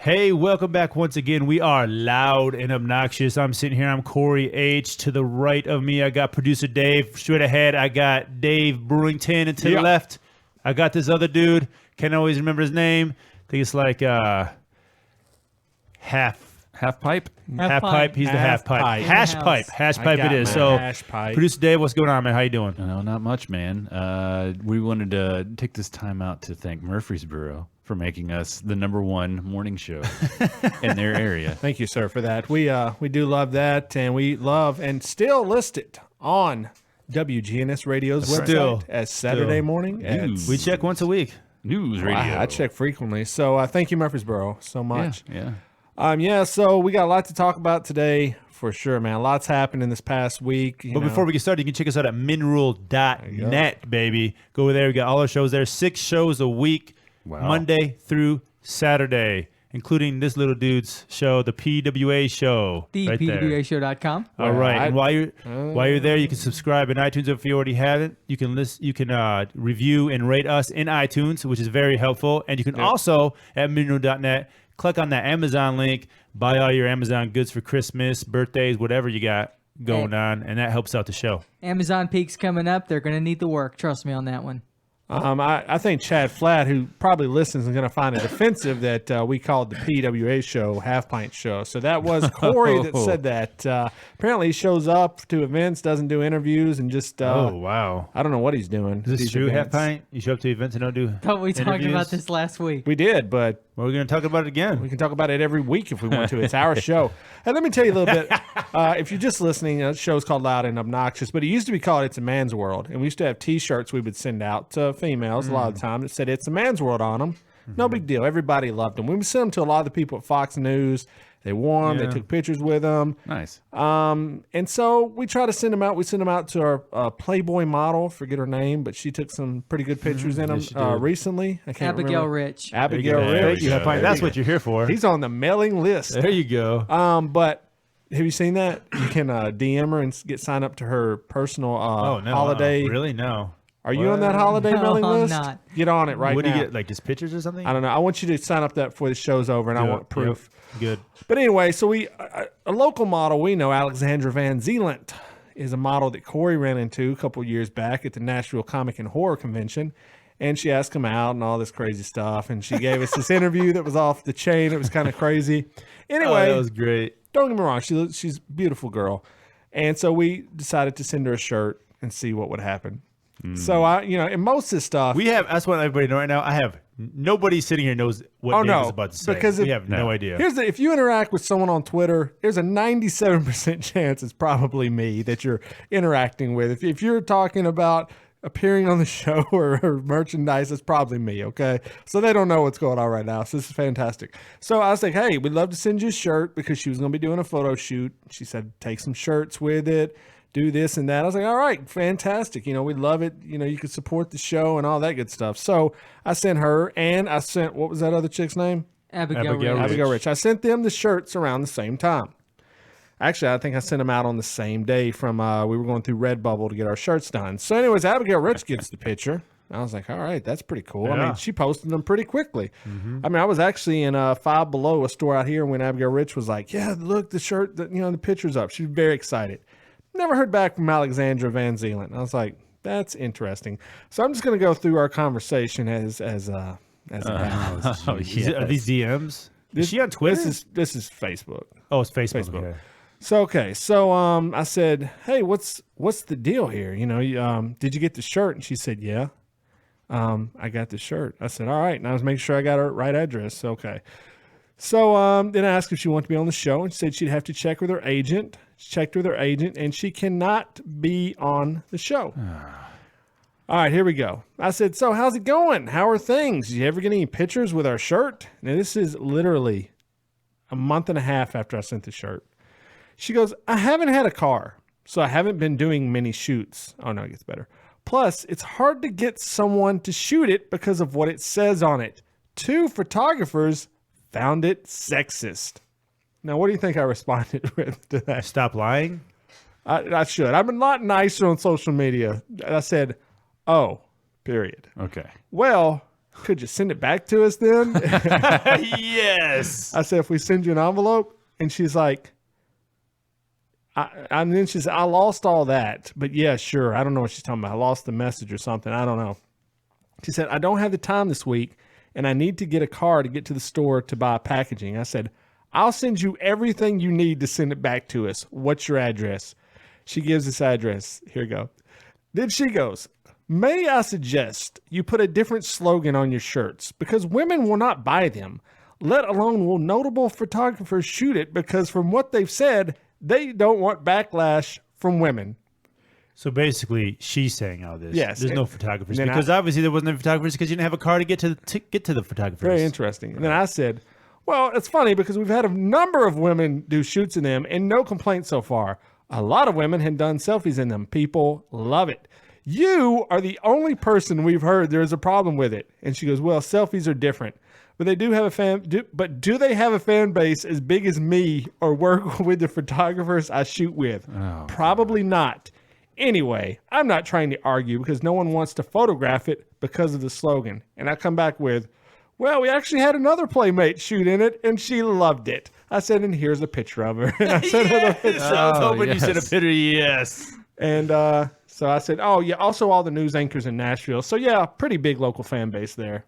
Hey, welcome back once again. We are loud and obnoxious. I'm sitting here. I'm Korey H. To the right of me, I got producer Dave. Straight ahead, I got Dave Brewington. And to the left, I got this other dude. Can't always remember his name. I think it's like half pipe. Half pipe. He's the half pipe. Hash pipe. Hash pipe it is. So, producer Dave, what's going on, man? How you doing? No, not much, man. We wanted to take this time out to thank Murfreesboro for making us the #1 morning show in their area. Thank you, sir, for that. We do love that, and we love and still list it on WGNS Radio's website as Saturday morning. We check once a week. News radio. I check frequently. So thank you, Murfreesboro, so much. Yeah. So we got a lot to talk about today for sure, man. Lots happened in this past week. But before we get started, you can check us out at minrule.net, baby. Go over there. We got all our shows there. 6 shows a week. Wow. Monday through Saturday, including this little dude's show, the PWA Show. ThePWAShow.com. All right. And while you're there, you can subscribe in iTunes if you already haven't. You can review and rate us in iTunes, which is very helpful. And you can also, at minrule.net, click on that Amazon link, buy all your Amazon goods for Christmas, birthdays, whatever you got going on, and that helps out the show. Amazon Peak's coming up. They're going to need the work. Trust me on that one. I think Chad Flatt, who probably listens, is going to find it offensive that we called the PWA show Halfpint show. So that was Korey that said that. Apparently he shows up to events, doesn't do interviews, and just oh wow, I don't know what he's doing. Is this true, Halfpint? You show up to events and don't do Thought we talked interviews? about this last week. We did, but we're going to talk about it again. We can talk about it every week if we want to. It's our show. And let me tell you a little bit. If you're just listening, the show's called Loud and Obnoxious, but it used to be called It's a Man's World. And we used to have T-shirts we would send out to females a lot of the time that said It's a Man's World on them. No big deal. Everybody loved them. We would send them to a lot of the people at Fox News. They wore them. They took pictures with them. Nice. And so we try to send them out. We sent them out to our Playboy model. Forget her name, but she took some pretty good pictures in them recently. I can't Abigail remember. Rich. Abigail Rich. That's what you're here for. He's on the mailing list. There you go. But have you seen that? You can DM her and get signed up to her personal holiday. Really? No. Are you on that holiday mailing list? I'm not. Get on it right now. What do you get? Like just pictures or something? I don't know. I want you to sign up that before the show's over, and I want proof. Yep. Good. But anyway, so a local model we know, Alexandra Van Zeelandt, is a model that Korey ran into a couple years back at the Nashville Comic and Horror Convention. And she asked him out and all this crazy stuff. And she gave us this interview that was off the chain. It was kind of crazy. Anyway. That was great. Don't get me wrong. She's a beautiful girl. And so we decided to send her a shirt and see what would happen. So in most of this stuff, that's what everybody knows right now. I have nobody sitting here knows what Dave is about to say. Because we have no idea. If you interact with someone on Twitter, there's a 97% chance it's probably me that you're interacting with. If you're talking about appearing on the show or merchandise, it's probably me. Okay, so they don't know what's going on right now. So this is fantastic. So I was like, hey, we'd love to send you a shirt because she was going to be doing a photo shoot. She said, take some shirts with it. Do this and that. I was like, all right, fantastic. We'd love it. You could support the show and all that good stuff. So I sent her and I sent, what was that other chick's name? Abigail Rich. Abigail Rich. I sent them the shirts around the same time. Actually, I think I sent them out on the same day from, we were going through Redbubble to get our shirts done. So anyways, Abigail Rich gets the picture. I was like, all right, that's pretty cool. Yeah. I mean, she posted them pretty quickly. I mean, I was actually in Five Below, a store out here, when Abigail Rich was like, yeah, look, the shirt, the picture's up. She was very excited. Never heard back from Alexandra Van Zeelandt. I was like, that's interesting. So I'm just going to go through our conversation as it happens. Are these DMs? Is she on Twitter? This is Facebook. Oh, it's Facebook. Okay. So I said, hey, what's the deal here? Did you get the shirt? And she said, yeah. I got the shirt. I said, all right. And I was making sure I got her right address. Okay. So then I asked if she wanted to be on the show, and she said she'd have to check with her agent. She checked with her agent, and she cannot be on the show. All right, here we go. I said, so how's it going? How are things? Did you ever get any pictures with our shirt? Now, this is literally a month and a half after I sent the shirt. She goes, I haven't had a car, so I haven't been doing many shoots. Oh, no, it gets better. Plus, it's hard to get someone to shoot it because of what it says on it. 2 photographers found it sexist. Now, what do you think I responded with to that? Stop lying? I should. I'm a lot nicer on social media. I said, oh, period. Okay. Well, could you send it back to us then? Yes. I said, if we send you an envelope, and she's like, and then she said, I lost all that, but yeah, sure. I don't know what she's talking about. I lost the message or something. I don't know. She said, I don't have the time this week, and I need to get a car to get to the store to buy packaging. I said, I'll send you everything you need to send it back to us. What's your address? She gives this address. Here you go. Then she goes, may I suggest you put a different slogan on your shirts because women will not buy them, let alone will notable photographers shoot it because from what they've said, they don't want backlash from women. So basically, she's saying all this. Yes. There's no photographers then because obviously there wasn't any photographers because you didn't have a car to get to the photographers. Very interesting. And then I said, well, it's funny because we've had a number of women do shoots in them and no complaints so far. A lot of women have done selfies in them. People love it. You are the only person we've heard there is a problem with it. And she goes, well, selfies are different. But they do have a do they have a fan base as big as me or work with the photographers I shoot with? Oh, Probably not. Anyway, I'm not trying to argue because no one wants to photograph it because of the slogan. And I come back with, well, we actually had another playmate shoot in it and she loved it. I said, and here's a picture of her. And I sent her the picture. I was hoping you yes. said a picture. Yes. And so I said, oh, yeah, also all the news anchors in Nashville. So, yeah, pretty big local fan base there.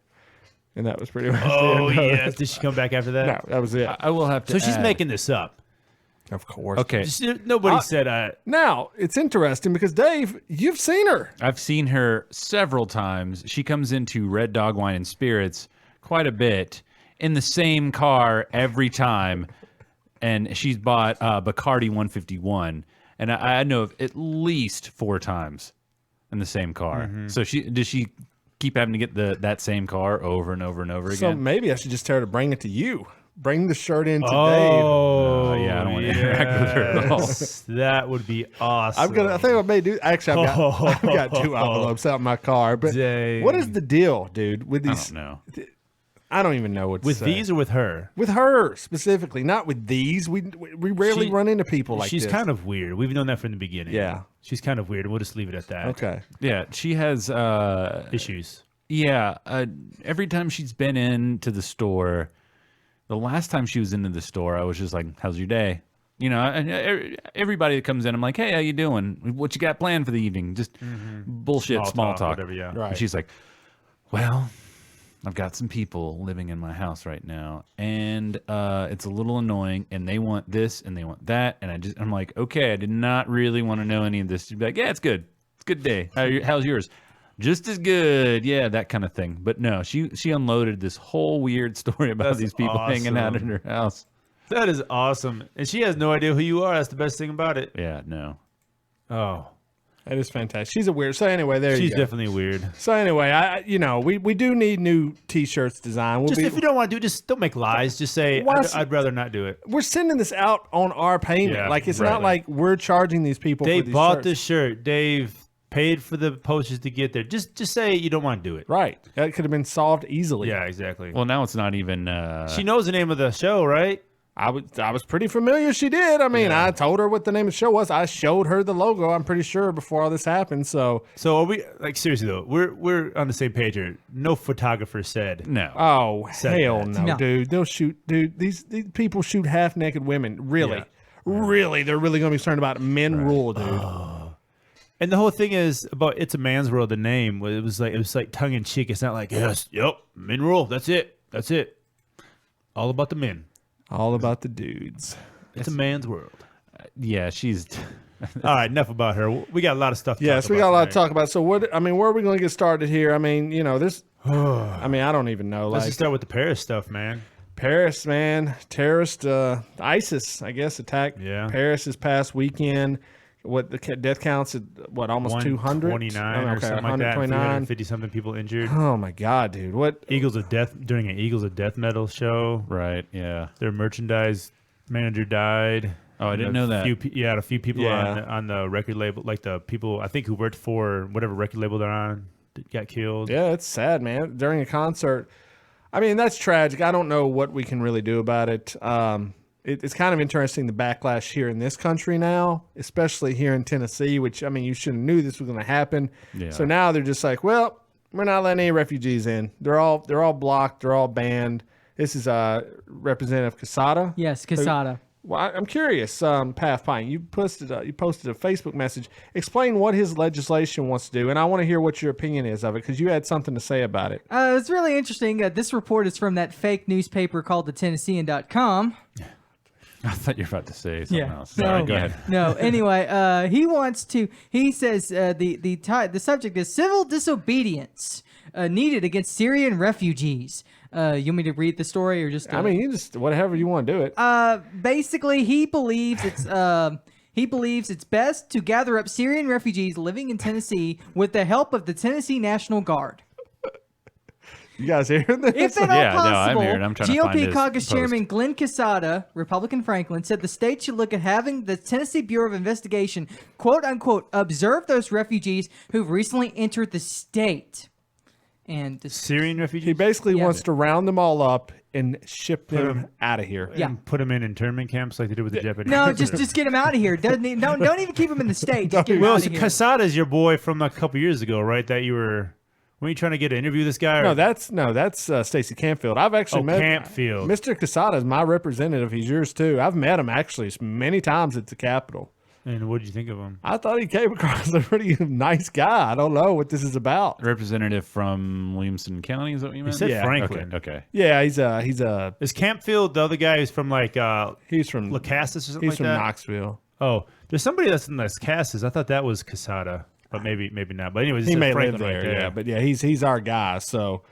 And that was pretty much Oh, it. yes. Did she come back after that? No, that was it. I will have to. So she's add- making this up. Of course. Okay. Nobody said Now, it's interesting because, Dave, you've seen her. I've seen her several times. She comes into Red Dog Wine and Spirits quite a bit in the same car every time. And she's bought Bacardi 151. And I know of at least 4 times in the same car. Mm-hmm. So does she keep having to get that same car over and over and over So again? maybe I should just tell her to bring it to you. Bring the shirt in to Dave. Oh, yeah, I don't want to interact with her at all. That would be awesome. I think I may do. Actually, I've got 2 envelopes out in my car. But Dang. what is the deal, dude, with I these? don't know. I don't even know what to with say. these or with her. With her specifically, not with these. We rarely She- run into people like She's this. kind of weird. We've known that from the beginning. Yeah. She's kind of weird. We'll just leave it at that. Okay. Yeah, she has Issues. Yeah, every time she's been into the store, the last time she was into the store, I was just like, "How's your day?" You know, and everybody that comes in, I'm like, "Hey, how you doing? What you got planned for the evening?" Just bullshit, small talk. Whatever, yeah. Right. And she's like, "Well, I've got some people living in my house right now, and it's a little annoying, and they want this and they want that, and I'm like, okay, I did not really want to know any of this." She'd be like, "Yeah, it's good. It's a good day. How's yours?" "Just as good." Yeah, that kind of thing. But no, she unloaded this whole weird story about That's these people hanging out in her house. That is awesome. And she has no idea who you are. That's the best thing about it. Yeah, no. Oh. That is fantastic. She's a weird. So anyway, there you She's go. definitely weird. So anyway, we do need new T-shirts designed. Just if you don't want to do it, just don't make lies. Just say, I'd rather not do it. we're sending this out on our payment. Yeah, like it's right. not like we're charging these people. Dave for these bought shirts. the shirt. Dave paid for the posters to get there. Just say you don't want to do it. Right. That could have been solved easily. Yeah, exactly. Well, now it's not even. She knows the name of the show, right? I was pretty familiar. She did. I mean, I told her what the name of the show was. I showed her the logo. I'm pretty sure before all this happened. So So are we like seriously though? We're on the same page here. No photographer said. no. oh Said hell that. no, No. dude. They'll shoot, dude. These people shoot half naked women. Really, Yeah. really. They're really gonna be concerned about men rule, dude. And the whole thing is about It's a Man's World. The name it was like tongue in cheek. It's not like men rule. That's it. All about the men. All about the dudes. It's a man's world. Yeah, she's. All right, enough about her. We got a lot of stuff. To Yes, talk we about got a lot to tonight. talk about. So what? I mean, where are we going to get started here? I mean, this. I mean, I don't even know. Let's Like just start with the Paris stuff, man. Paris, man, terrorist, ISIS, I guess, attacked Paris this past weekend. What the death counts at almost 200? 129 or something like that. 350 something people injured. Oh my God, dude! What? Eagles of Death during an Eagles of Death metal show. Right, yeah. Their merchandise manager died. Oh, I didn't know that. A few people Yeah. on the record label, like the people I think who worked for whatever record label they're on, got killed. Yeah, it's sad, man. During a concert, I mean, that's tragic. I don't know what we can really do about it. It's kind of interesting the backlash here in this country now, especially here in Tennessee. Which I mean, you should have knew this was going to happen. Yeah. So now they're just like, well, we're not letting any refugees in. They're all blocked. They're all banned. This is Representative Casada. Yes, Casada. Well, I'm curious, Halfpint. You posted a Facebook message. Explain what his legislation wants to do, and I want to hear what your opinion is of it because you had something to say about it. It's really interesting. This report is from that fake newspaper called the Tennessean.com. I thought you were about to say something else. No, Sorry, go ahead. No, anyway, he says the subject is civil disobedience needed against Syrian refugees. You want me to read the story or just? I mean, you just whatever you want to do it. Basically, he believes it's best to gather up Syrian refugees living in Tennessee with the help of the Tennessee National Guard. You guys hearing this? If at all possible, I'm here, and I'm trying to find GOP his caucus post. chairman Glenn Casada, Republican Franklin, said the state should look at having the Tennessee Bureau of Investigation, quote unquote, observe those refugees who've recently entered the state. And Syrian refugees? He basically wants to round them all up and ship them out of here. Yeah. And put them in internment camps like they did with the Japanese. no, just get them out of here. Don't even keep them in the state. Just get them Well, out of here. Casada is your boy from a couple years ago, right? That you were... Weren't you trying to get to interview this guy? Or? No, that's Stacey Campfield. I've actually met Campfield. Mr. Casada is my representative. He's yours too. I've met him actually many times at the Capitol. And what did you think of him? I thought he came across a pretty nice guy. I don't know what this is about. Representative from Williamson County, is that what you meant? said Yeah. Franklin. Okay. Yeah, he's a Is Campfield the other guy who's from like he's from Lacastas or something he's like from that? Knoxville. Oh, there's somebody that's in Lacastas. I thought that was Casada, but maybe not. But anyways, He may Franklin live right there, yeah. But yeah, he's our guy. So,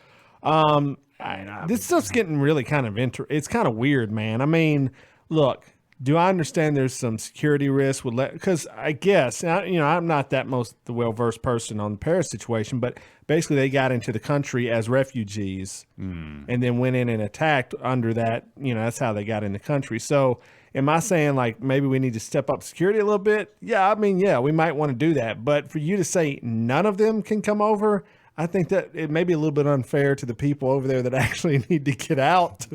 this stuff's getting really kind of it's kind of weird, man. I mean, look, do I understand there's some security risk with because I guess I'm not the well versed person on the Paris situation, but basically they got into the country as refugees and then went in and attacked under that. That's how they got in the country. So. Am I saying like maybe we need to step up security a little bit? Yeah, I mean, yeah, we might want to do that. But for you to say none of them can come over, I think that it may be a little bit unfair to the people over there that actually need to get out.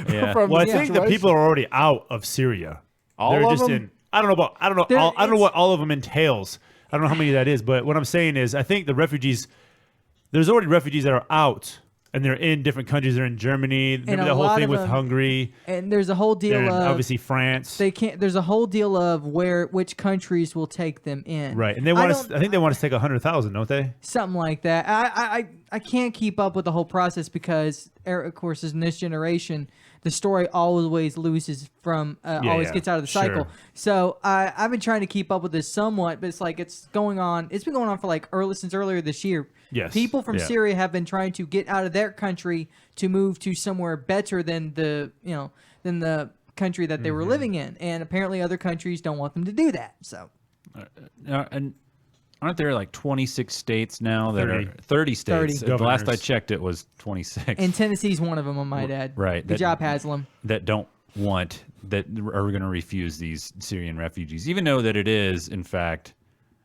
Yeah. From Well, I the think the situation. people are already out of Syria. All They're of just them? in. I don't know what all of them entails. I don't know how many that is, but what I'm saying is, I think the refugees. There's already refugees that are out. And they're in different countries. They're in Germany. Remember the whole thing with Hungary. And there's a whole deal They're in, of obviously France. they can't. There's a whole deal of which countries will take them in. Right, and they want us. I think they want us to take 100,000, don't they? Something like that. I can't keep up with the whole process because, of course, in this generation, the story always loses from always gets out of the cycle. Sure. So I've been trying to keep up with this somewhat, but it's like it's going on. It's been going on for like since earlier this year. Yes. People from Syria have been trying to get out of their country to move to somewhere better than the country that they were living in, and apparently other countries don't want them to do that. So. And aren't there like 26 states now that 30. are 30 states? 30. The last I Governors. checked, it was 26. And Tennessee's one of them, I might add. Right. Good job, Haslam. That don't want, that are going to refuse these Syrian refugees, even though that it is, in fact,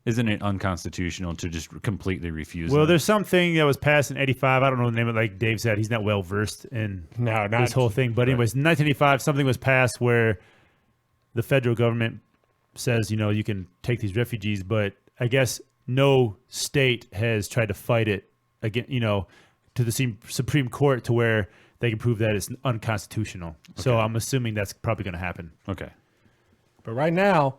isn't it unconstitutional to just completely refuse Well, them? there's something that was passed in '85. I don't know the name of it. Like Dave said, he's not well versed in this whole thing. But anyways, in 1985, something was passed where the federal government says, you can take these refugees, but I guess no state has tried to fight it again, to the Supreme Court to where they can prove that it's unconstitutional. Okay. So I'm assuming that's probably going to happen. Okay. But right now,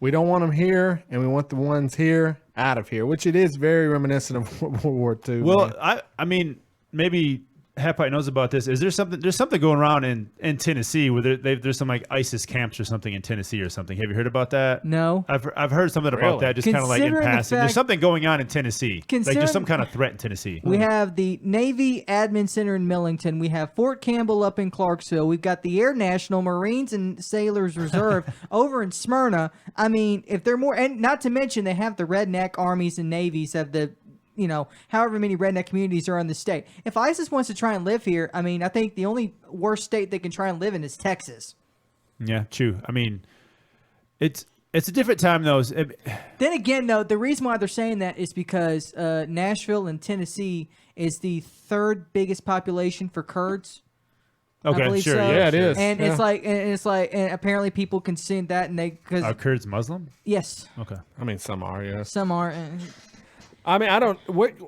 we don't want them here, and we want the ones here out of here, which it is very reminiscent of World War II. Well, man. I mean, maybe Halfpint knows about this. Is there something? There's something going around in Tennessee where there's some like ISIS camps or something in Tennessee or something. Have you heard about that? No. I've heard something about Really? that, just kind of like in Considering the passing. fact- There's something going on in Tennessee. Like Considering- there's some kind of threat in Tennessee. We have the Navy Admin Center in Millington. We have Fort Campbell up in Clarksville. We've got the Air National Marines and Sailors Reserve over in Smyrna. I mean, if they're more, and not to mention they have the redneck armies and navies of the, however many redneck communities are in the state. If ISIS wants to try and live here, I mean, I think the only worst state they can try and live in is Texas. Yeah, true. I mean, it's a different time though. Then again, though, the reason why they're saying that is because Nashville and Tennessee is the third biggest population for Kurds. I Okay, believe sure. so. Yeah, it is. And Yeah. it's like, and apparently people can see that, and they Are Kurds Muslim? yes, Okay. I mean, some are, yes. some are. I mean, I don't.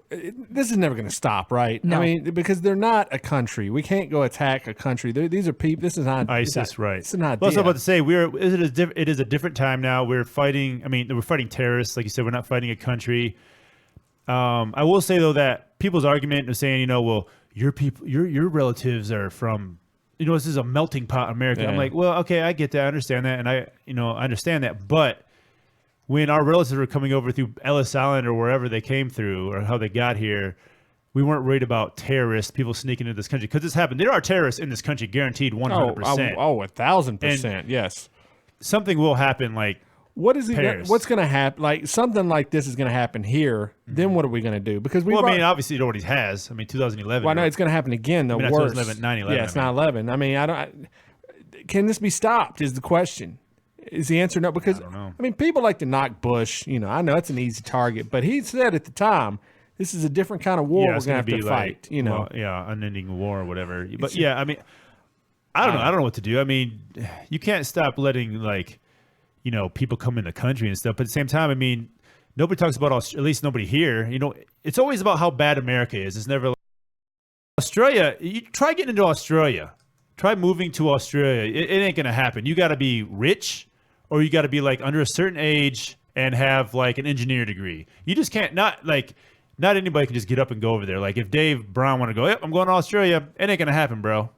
This is never going to stop, right? No. I mean, because they're not a country. We can't go attack a country. These are people. This is not ISIS, right? It's not. Well, I was about to say it is a different time now. We're fighting. I mean, we're fighting terrorists, like you said. We're not fighting a country. I will say though that people's argument of saying, well, your people, your relatives are from, this is a melting pot, America. Yeah. I'm like, well, okay, I get that, I understand that, and I understand that, but when our relatives were coming over through Ellis Island or wherever they came through or how they got here, we weren't worried about terrorists, people sneaking into this country, because this happened. There are terrorists in this country, guaranteed 100%. Oh, 1,000%. Yes. Something will happen, like what's going to happen? Like something like this is going to happen here. Then what are we going to do? Because obviously it already has. I mean, 2011. Well, no, it's going to happen again. Though worse. 9/11. Yeah, it's 9/11. I mean, can this be stopped? Is the question. Is the answer no? Because, I don't know. I mean, people like to knock Bush. I know it's an easy target, but he said at the time, this is a different kind of war we're going to have to fight. Unending war or whatever. But I mean, I don't know. I don't know what to do. I mean, you can't stop letting people come in the country and stuff. But at the same time, I mean, nobody talks about at least nobody here. It's always about how bad America is. It's never like Australia. You try getting into Australia. Try moving to Australia. It ain't going to happen. You got to be rich. Or you got to be like under a certain age and have like an engineer degree. You just can't not anybody can just get up and go over there. Like if Dave Brown want to go, yep, I'm going to Australia. It ain't gonna happen, bro.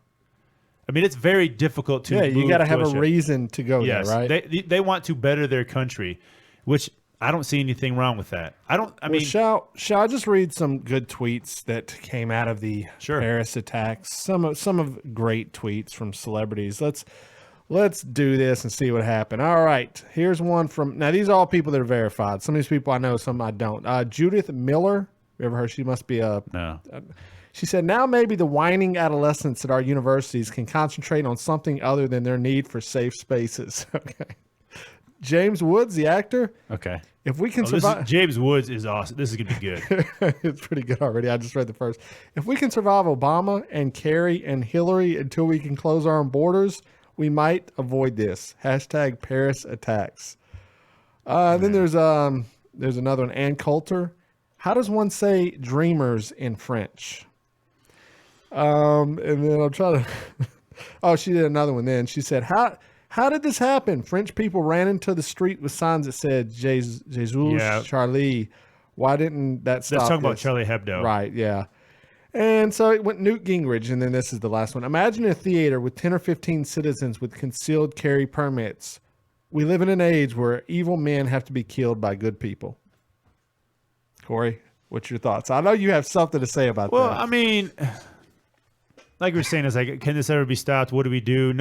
I mean, it's very difficult to. Yeah, you got to have Australia. A reason to go there, right? They want to better their country, which I don't see anything wrong with that. Shall I just read some good tweets that came out of the Paris attacks? Some of great tweets from celebrities. Let's do this and see what happened. All right. Here's one from... Now, these are all people that are verified. Some of these people I know, some I don't. Judith Miller. You ever heard? She must be a... No. She said, now maybe the whining adolescents at our universities can concentrate on something other than their need for safe spaces. Okay. James Woods, the actor. Okay. If we can survive... James Woods is awesome. This is going to be good. It's pretty good already. I just read the first. If we can survive Obama and Kerry and Hillary until we can close our own borders... we might avoid this. # Paris attacks. Then there's another one. Ann Coulter. How does one say dreamers in French? And then I'm trying to. Oh, she did another one. Then she said, "How did this happen? French people ran into the street with signs that said Jesus, Charlie. Why didn't that stop?" Let's talk about Charlie Hebdo. Right. Yeah. And so it went Newt Gingrich, and then this is the last one. Imagine a theater with 10 or 15 citizens with concealed carry permits. We live in an age where evil men have to be killed by good people. Korey, what's your thoughts? I know you have something to say about that. Well, I mean, like we were saying, can this ever be stopped? What do we do?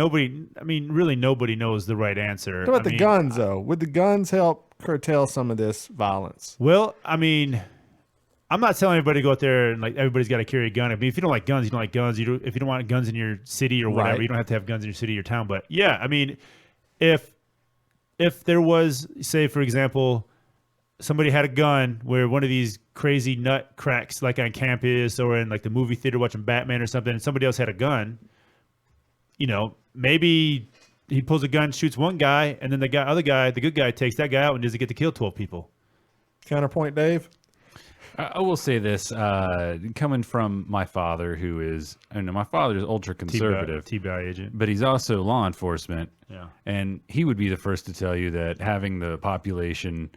Really nobody knows the right answer. What about the guns, though? Would the guns help curtail some of this violence? Well, I mean... I'm not telling everybody to go out there and like everybody's got to carry a gun. I mean, if you don't like guns, you don't like guns. If you don't want guns in your city or whatever, you don't have to have guns in your city or town. But yeah, I mean, if there was, say, for example, somebody had a gun where one of these crazy nut cracks, like on campus or in like the movie theater watching Batman or something, and somebody else had a gun, maybe he pulls a gun, shoots one guy, and then the good guy takes that guy out and doesn't get to kill 12 people. Counterpoint, Dave. I will say this, coming from my father, my father is ultra conservative, TBI agent, but he's also law enforcement. Yeah, and he would be the first to tell you that having the population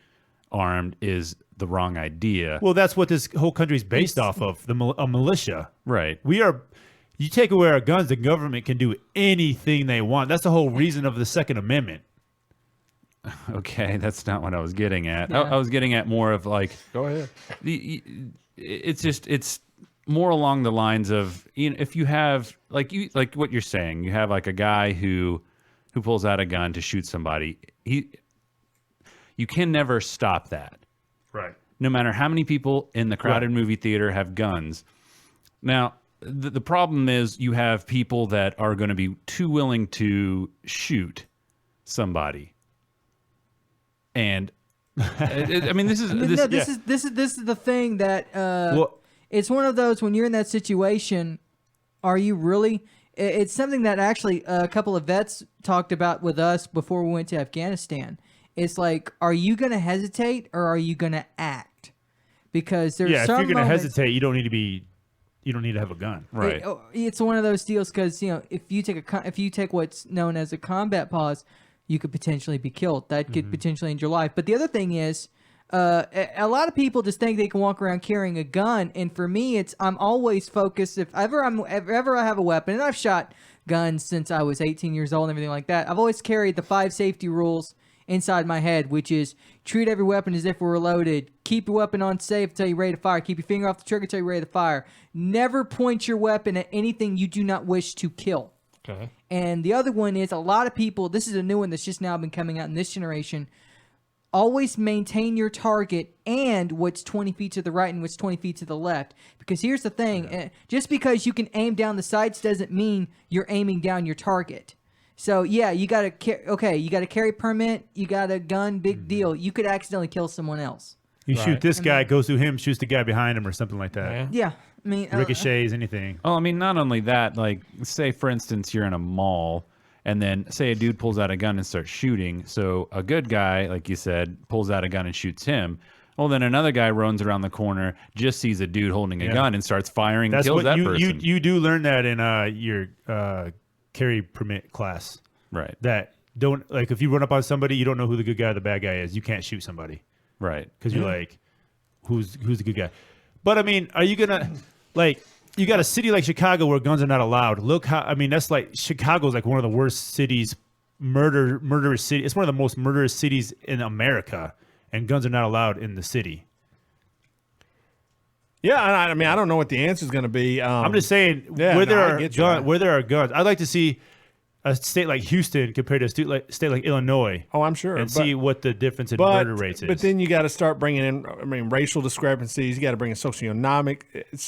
armed is the wrong idea. Well, that's what this whole country is based off of, a militia. Right. You take away our guns, the government can do anything they want. That's the whole reason of the Second Amendment. Okay, that's not what I was getting at. Yeah. I was getting at more of like... Go ahead. It's more along the lines of, if you have, like what you're saying, you have like a guy who pulls out a gun to shoot somebody. You can never stop that. Right. No matter how many people in the crowded movie theater have guns. Now, the problem is you have people that are going to be too willing to shoot somebody. And this is the thing that it's one of those, when you're in that situation, are you really? It's something that actually a couple of vets talked about with us before we went to Afghanistan. It's like, are you going to hesitate or are you going to act? because there's Yeah, if some you're gonna moments- hesitate, you don't need to have a gun. Right. It's one of those deals because if you take what's known as a combat pause, you could potentially be killed. That could potentially end your life. But the other thing is, a lot of people just think they can walk around carrying a gun, and for me, I'm always focused. If ever I have a weapon, and I've shot guns since I was 18 years old and everything like that, I've always carried the 5 safety rules inside my head, which is treat every weapon as if it were loaded. Keep your weapon on safe until you're ready to fire. Keep your finger off the trigger until you're ready to fire. Never point your weapon at anything you do not wish to kill. Okay. And the other one is a lot of people, this is a new one that's just now been coming out in this generation, always maintain your target and what's 20 feet to the right and what's 20 feet to the left. Because here's the thing, just because you can aim down the sights doesn't mean you're aiming down your target. So yeah, you got a carry permit, you got a gun, big deal. You could accidentally kill someone else. You shoot this guy, goes through him, shoots the guy behind him, or something like that. Yeah, I mean, Ricochets, anything. Oh, I mean, not only that, like, say, for instance, you're in a mall, and then, say, a dude pulls out a gun and starts shooting. So a good guy, like you said, pulls out a gun and shoots him. Well, then another guy runs around the corner, just sees a dude holding a gun and starts firing and kills that person. You do learn that in your carry permit class. Right. That don't, like, if you run up on somebody, you don't know who the good guy or the bad guy is. You can't shoot somebody. Right. Because you're like, who's the good guy? But, I mean, are you going to, like... You got a city like Chicago where guns are not allowed. Look how, I mean, that's like, Chicago's like one of the worst cities, murderous city. It's one of the most murderous cities in America, and guns are not allowed in the city. Yeah, I mean, I don't know what the answer is going to be. I'm just saying, where there are guns, I'd like to see a state like Houston compared to a state like Illinois. Oh, I'm sure. And see what the difference in murder rates is. But then you got to start bringing in, I mean, racial discrepancies. You got to bring in socioeconomic.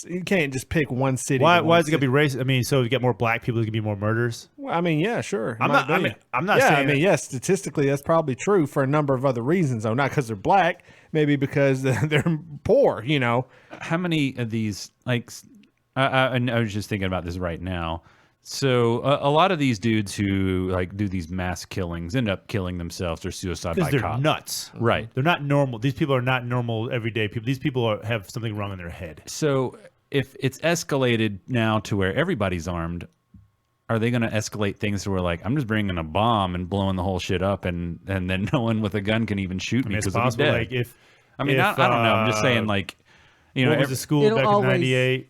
You can't just pick one city. Why is it going to be racist? I mean, so you get more black people, there's going to be more murders? Well, I mean, yeah, sure. I'm not saying I mean, yes, statistically, that's probably true for a number of other reasons, though. Not because they're black, maybe because they're poor, you know. How many of these, like, I was just thinking about this right now. So a lot of these dudes who like do these mass killings end up killing themselves or suicide by they're cop. Nuts. Right. They're not normal. These people are not normal everyday people. These people have something wrong in their head. So if it's escalated now to where everybody's armed, are they going to escalate things to where, like, I'm just bringing a bomb and blowing the whole shit up, and then no one with a gun can even shoot me because it's I'll be possible. dead? Like I don't know. I'm just saying, like, you know, what was the school back in '98?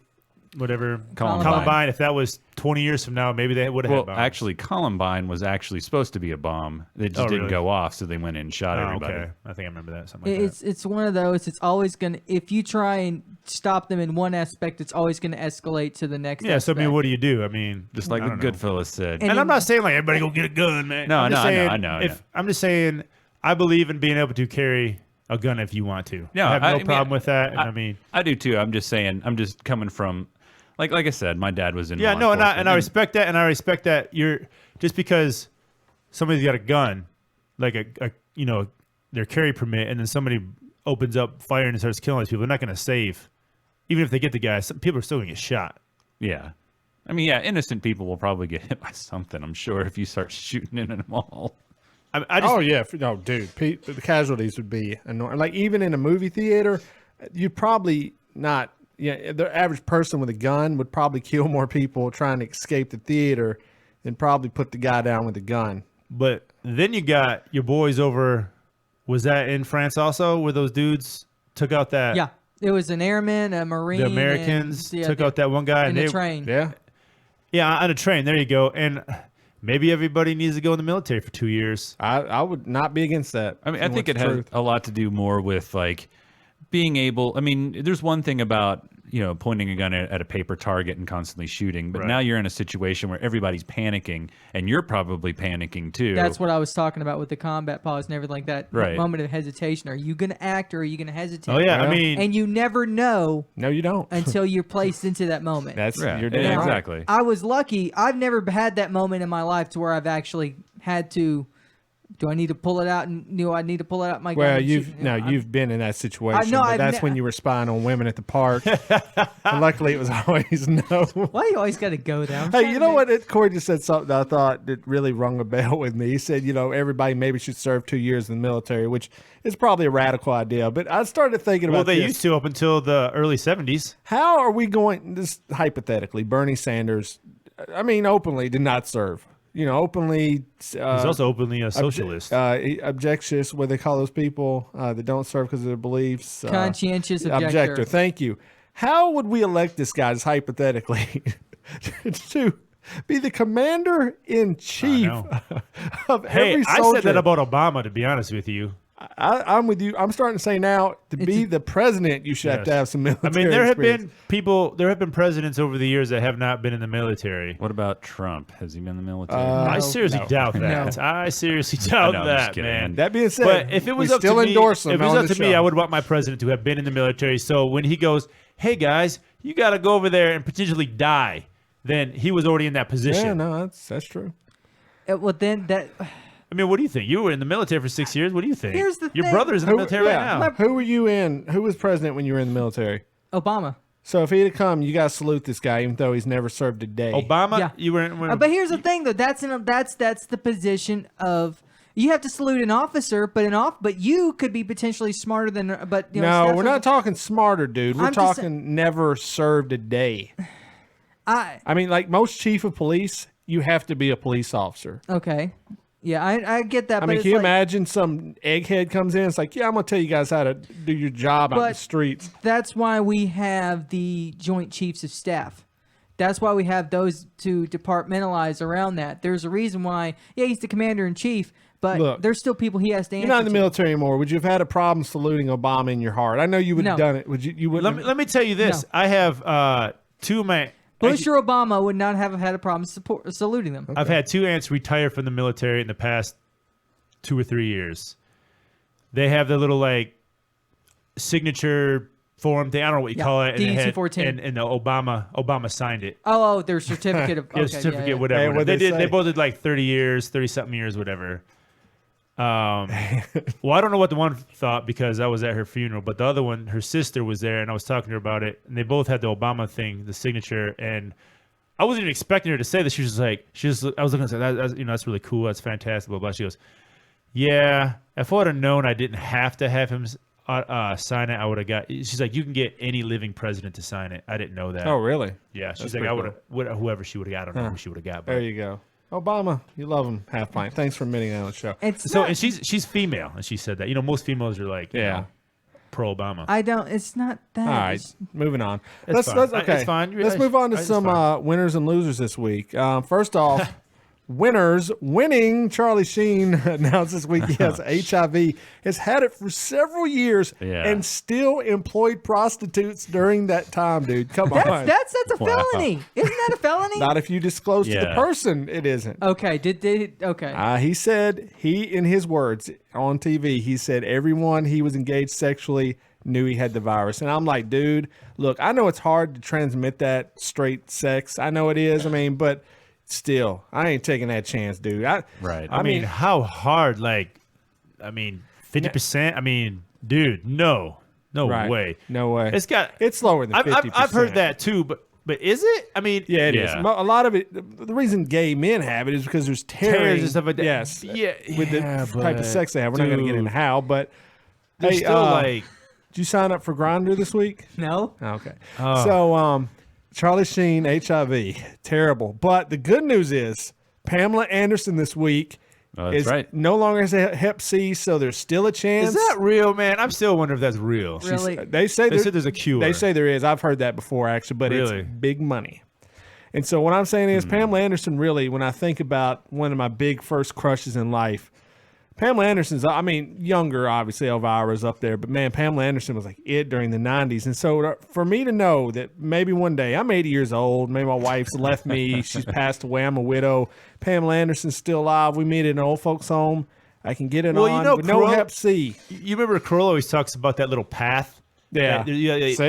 Whatever. Columbine. If that was 20 years from now, maybe they would have had bombs. Well, actually, Columbine was actually supposed to be a bomb. It just didn't go off, so they went in and shot everybody. Okay. I think I remember that. Something like that. It's one of those. It's always going to, if you try and stop them in one aspect, it's always going to escalate to the next aspect. So, I mean, what do you do? I mean, just like the Goodfellas said. And I'm not saying, like, everybody go get a gun, man. No, I know. I'm just saying, I believe in being able to carry a gun if you want to. No, I have no problem with that. I do too. I'm just saying, I'm just coming from, like I said, my dad was in. Yeah, no, and I respect that, and I respect that you're just because somebody's got a gun, like a their carry permit, and then somebody opens up fire and starts killing these people. They're not going to save, even if they get the guy. Some people are still going to get shot. Yeah, I mean, yeah, innocent people will probably get hit by something. I'm sure if you start shooting in a mall. Dude, the casualties would be annoying. Like even in a movie theater, you'd probably not. Yeah, the average person with a gun would probably kill more people trying to escape the theater than probably put the guy down with a gun. But then you got your boys over. Was that in France also, where those dudes took out that? Yeah, it was an airman, a marine. The Americans took out that one guy in the train. Yeah, on a train. There you go. And maybe everybody needs to go in the military for 2 years. I would not be against that. I mean, I think it has a lot to do more with like being able. I mean, there's one thing about, you know, pointing a gun at a paper target and constantly shooting, but now you're in a situation where everybody's panicking, and you're probably panicking too. That's what I was talking about with the combat pause and everything like that. Right. Moment of hesitation. Are you going to act or are you going to hesitate? Oh yeah, I mean, and you never know. No, you don't until you're placed into that moment. You're damn exactly. I was lucky. I've never had that moment in my life to where I've actually had to Do I need to pull it out? And do I need to pull it out my gun? Well, and shoot? you've been in that situation. know, but I've that's when you were spying on women at the park. And luckily, it was always no. Why you always got to go there? Hey, you know what? Korey just said something that I thought that really rung a bell with me. He said, everybody maybe should serve 2 years in the military, which is probably a radical idea. But I started thinking about Well, they this. used to up until the early 70s. How are we going, this hypothetically, Bernie Sanders, openly did not serve. Openly. He's also openly a socialist. Objectious, what they call those people that don't serve because of their beliefs. Conscientious objector. Thank you. How would we elect this guy, just hypothetically, to be the commander in chief of every soldier? I said that about Obama, to be honest with you. I'm with you. I'm starting to say now, to be the president, you should have to have some military there experience. there have been presidents over the years that have not been in the military. What about Trump? Has he been in the military? I seriously doubt that. I seriously doubt I'm just that, kidding. man. That being said, but if it was we up still to me, endorse him if it was on up the to me, show. I would want my president to have been in the military. So when he goes, "Hey guys, you got to go over there and potentially die," then he was already in that position. Yeah, no, that's true. Well, then that. I mean, what do you think? You were in the military for 6 years. What do you think? Here's the Your thing. brother's in the military right now. Who were you in? Who was president when you were in the military? Obama. So if he'd have come, you got to salute this guy, even though he's never served a day. Obama, Yeah. you were in. But here's the thing, though. That's the position of. You have to salute an officer, but you could be potentially smarter than. But No, we're not talking smarter, dude. We're I'm just talking never served a day. I Like most chief of police, you have to be a police officer. okay. Yeah, I get that. I but mean, it's can you like, imagine some egghead comes in? It's like, yeah, I'm gonna tell you guys how to do your job out in the But- streets. That's why we have the Joint Chiefs of Staff. That's why we have those to departmentalize around that. There's a reason why. Yeah, he's the commander in chief, but Look, there's still people he has to answer You're not in the to. military anymore. Would you have had a problem saluting Obama in your heart? I know you would have No. done it. Would you? You wouldn't. Let me tell you this. No. I have two of my. Bush or Obama would not have had a problem saluting them. I've had two aunts retire from the military in the past 2 or 3 years. They have the little signature form thing. I don't know what you call it. DC-14. And the Obama signed it. Oh, their certificate of Yeah, certificate, yeah. whatever. Hey, what'd they they did. say? They both did 30 years, 30-something years, whatever. Well, I don't know what the one thought because I was at her funeral, but the other one, her sister was there, and I was talking to her about it, and they both had the Obama thing, the signature, and I wasn't even expecting her to say this. She was like, I was looking at that, that's really cool, that's fantastic, blah blah. She goes, yeah, if I would have known I didn't have to have him sign it, I would have got. She's like, you can get any living president to sign it. I didn't know that. Oh, really? Yeah, she's That's like, I pretty would have, whoever she would have got. I don't know who she would have got. But. There you go. Obama, you love him, Halfpint. Thanks for admitting that on the show. It's So not, and she's female, and she said that. Most females are like, pro Obama. I don't. It's not that. All right, It's- moving on. It's fine. Okay. It's fine. Let's move on to It's some fine. winners and losers this week. First off, winning. Charlie Sheen announced this week he has HIV. Has had it for several years Yeah. and still employed prostitutes during that time, dude. Come on. that's a felony. Isn't that a felony? Not if you disclose to the Yeah. person it isn't. Okay. Okay. He said, in his words on TV, he said everyone he was engaged sexually knew he had the virus. And I'm like, dude, look, I know it's hard to transmit that straight sex. I know it is. But still, I ain't taking that chance, dude. Right. I mean, how hard? 50%. Dude, no Right. way. No way. It's lower than 50%. I've heard that too, but is it? Yeah, it is. Yeah. A lot of it, the reason gay men have it is because there's tearing and stuff like that. Yes. Yeah, With the type of sex they have. We're not going to get into how, but They're still did you sign up for Grindr this week? No. Okay. So, Charlie Sheen, HIV, terrible. But the good news is Pamela Anderson this week That's right. no longer has a Hep C, so there's still a chance. Is that real, man? I'm still wondering if that's real. Really? They say They said there's a cure. They say there is. I've heard that before, actually, but Really? it's big money. And so what I'm saying is Pamela Anderson really, when I think about one of my big first crushes in life, Pamela Anderson's, younger, obviously, Elvira's up there, but man, Pamela Anderson was like it during the 90s. And so for me to know that maybe one day, I'm 80 years old, maybe my wife's left me, she's passed away, I'm a widow, Pamela Anderson's still alive, we meet at an old folks' home, I can get it on with no Hep C. You remember Kroll always talks about that little path? Yeah. See?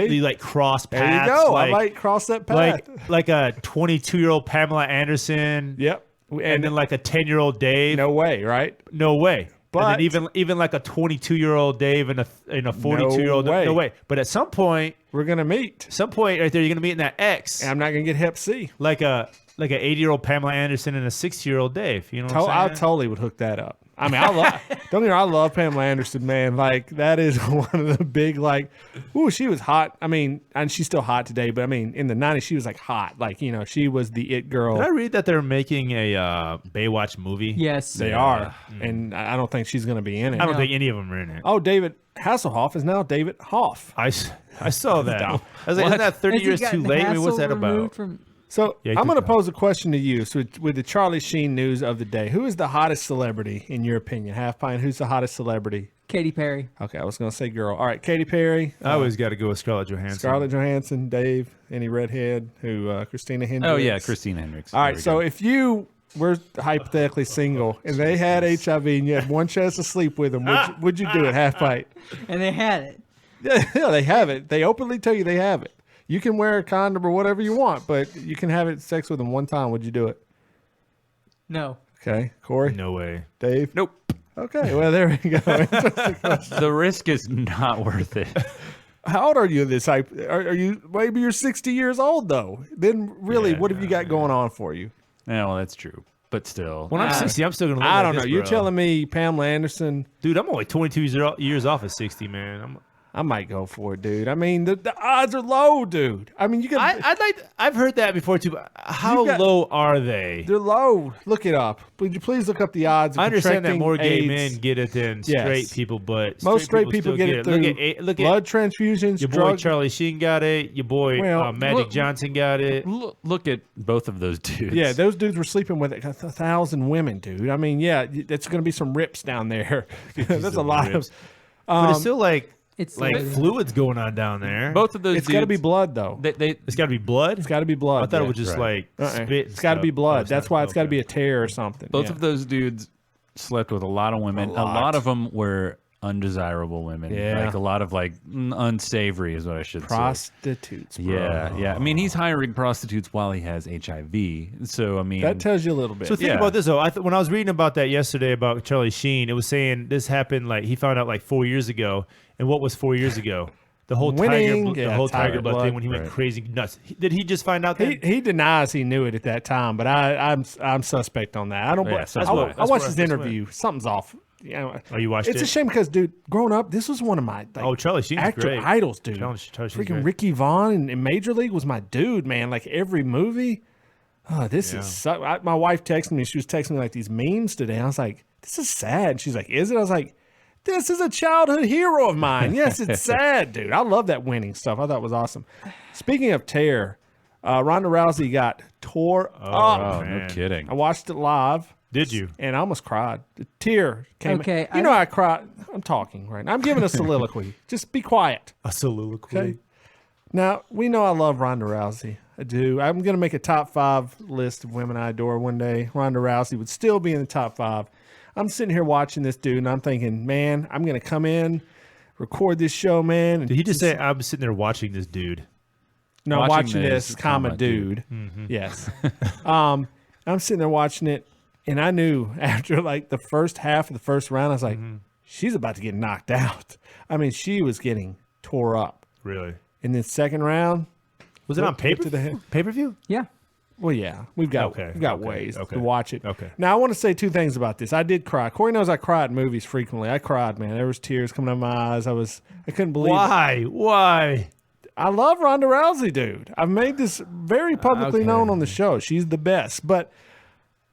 You cross There paths. you go. I might cross that path. Like a 22-year-old Pamela Anderson. Yep. and then like a 10-year-old Dave. No way, right? No way. But and then even like a 22-year-old Dave and a 42-year-old. No way. But at some point, we're gonna meet. Some point right there, you're gonna meet in that X. And I'm not gonna get Hep C. Like an 80-year-old Pamela Anderson and a 60-year-old Dave. You know what I'm saying? I totally would hook that up. I mean, don't get me wrong, I love Pamela Anderson, man. Like, that is one of the big, like, ooh, she was hot. I mean, and she's still hot today, but I mean, in the 90s, she was like hot. Like, you know, she was the it girl. Did I read that they're making a Baywatch movie? Yes. They are. And I don't think she's going to be in it. I don't think any of them are in it. Oh, David Hasselhoff is now David Hoff. I saw that. I was like, isn't that 30 years too late? I mean, what's that about? So I'm going to pose a question to you. So with the Charlie Sheen news of the day, who is the hottest celebrity in your opinion? Halfpint, who's the hottest celebrity? Katy Perry. Okay, I was going to say girl. All right, Katy Perry. I always got to go with Scarlett Johansson. Scarlett Johansson, Dave, any redhead, Christina Hendricks. Oh, yeah, Christina Hendricks. All right, so if you were hypothetically single and they had HIV and you had one chance to sleep with them, would you do it, Halfpint? And they had it. Yeah, they have it. They openly tell you they have it. You can wear a condom or whatever you want, but you can have sex with them one time. Would you do it? No. Okay. Corey? No way. Dave? Nope. Okay. Well, there we go. The risk is not worth it. How old are you in this type? Are you, maybe you're 60 years old, though. Then really, what have you got going on for you? Yeah, well, that's true. But still. When I'm 60, I'm still going to live I like don't know. this, You're bro. telling me Pamela Anderson. Dude, I'm only 22 years off of 60, man. I might go for it, dude. I mean, the odds are low, dude. I mean, you can. I've heard that before too. But how low are they? They're low. Look it up. Would you please look up the odds? Of I understand that more gay AIDS. men get it than straight people, but most straight people still get it through look at blood transfusions. Your boy Charlie Sheen got it. Your boy Magic Johnson got it. Look at both of those dudes. Yeah, those dudes were sleeping with 1,000 women, dude. I mean, yeah, it's going to be some rips down there. That's a lot of. But it's still like. It's like fluids going on down there. Both of those It's got to be blood, though. It's got to be blood? It's got to be blood. I thought it was just like spit. It's got to be blood. That's why it's got to be a tear or something. Both of those dudes slept with a lot of women. A lot of them were undesirable women. Yeah. Like a lot of like unsavory is what I should say. Prostitutes, bro. Yeah. I mean, he's hiring prostitutes while he has HIV. So, I mean. That tells you a little bit. So think about this, though. When I was reading about that yesterday about Charlie Sheen, it was saying this happened like he found out like 4 years ago. And what was 4 years ago? The whole tiger blood thing when he went crazy nuts. Did he just find out that he denies he knew it at that time? But I'm suspect on that. I don't. I watched his interview. Something's off. You know, you watched it? It's a shame because, dude, growing up, this was one of my Charlie Sheen's actor great. idols, dude. Charlie Sheen's Freaking great. Ricky Vaughn in Major League was my dude, man. Like every movie. Oh, this is my wife texted me. She was texting me like these memes today. I was like, this is sad. She's like, is it? I was like, this is a childhood hero of mine. Yes, it's sad, dude. I love that winning stuff. I thought it was awesome. Speaking of tear, Ronda Rousey got tore up. Oh, no kidding. I watched it live. Did you? And I almost cried. The tear came. Okay, You know I cried. I'm talking right now. I'm giving a soliloquy. Just be quiet. A soliloquy. Okay. Now, we know I love Ronda Rousey. I do. I'm going to make a top 5 list of women I adore one day. Ronda Rousey would still be in the top 5. I'm sitting here watching this dude, and I'm thinking, man, I'm going to come in, record this show, man. And Did he just say, I'm sitting there watching this dude? No, watching this, comma, dude. Mm-hmm. Yes. I'm sitting there watching it, and I knew after like the first half of the first round, I was like, she's about to get knocked out. I mean, she was getting tore up. Really? In the second round. Was it on pay-per-view? Yeah. Well, yeah, we've got ways to watch it. Okay. Now, I want to say 2 things about this. I did cry. Corey knows I cry at movies frequently. I cried, man. There was tears coming out of my eyes. I couldn't believe it. Why? I love Ronda Rousey, dude. I've made this very publicly known on the show. She's the best. But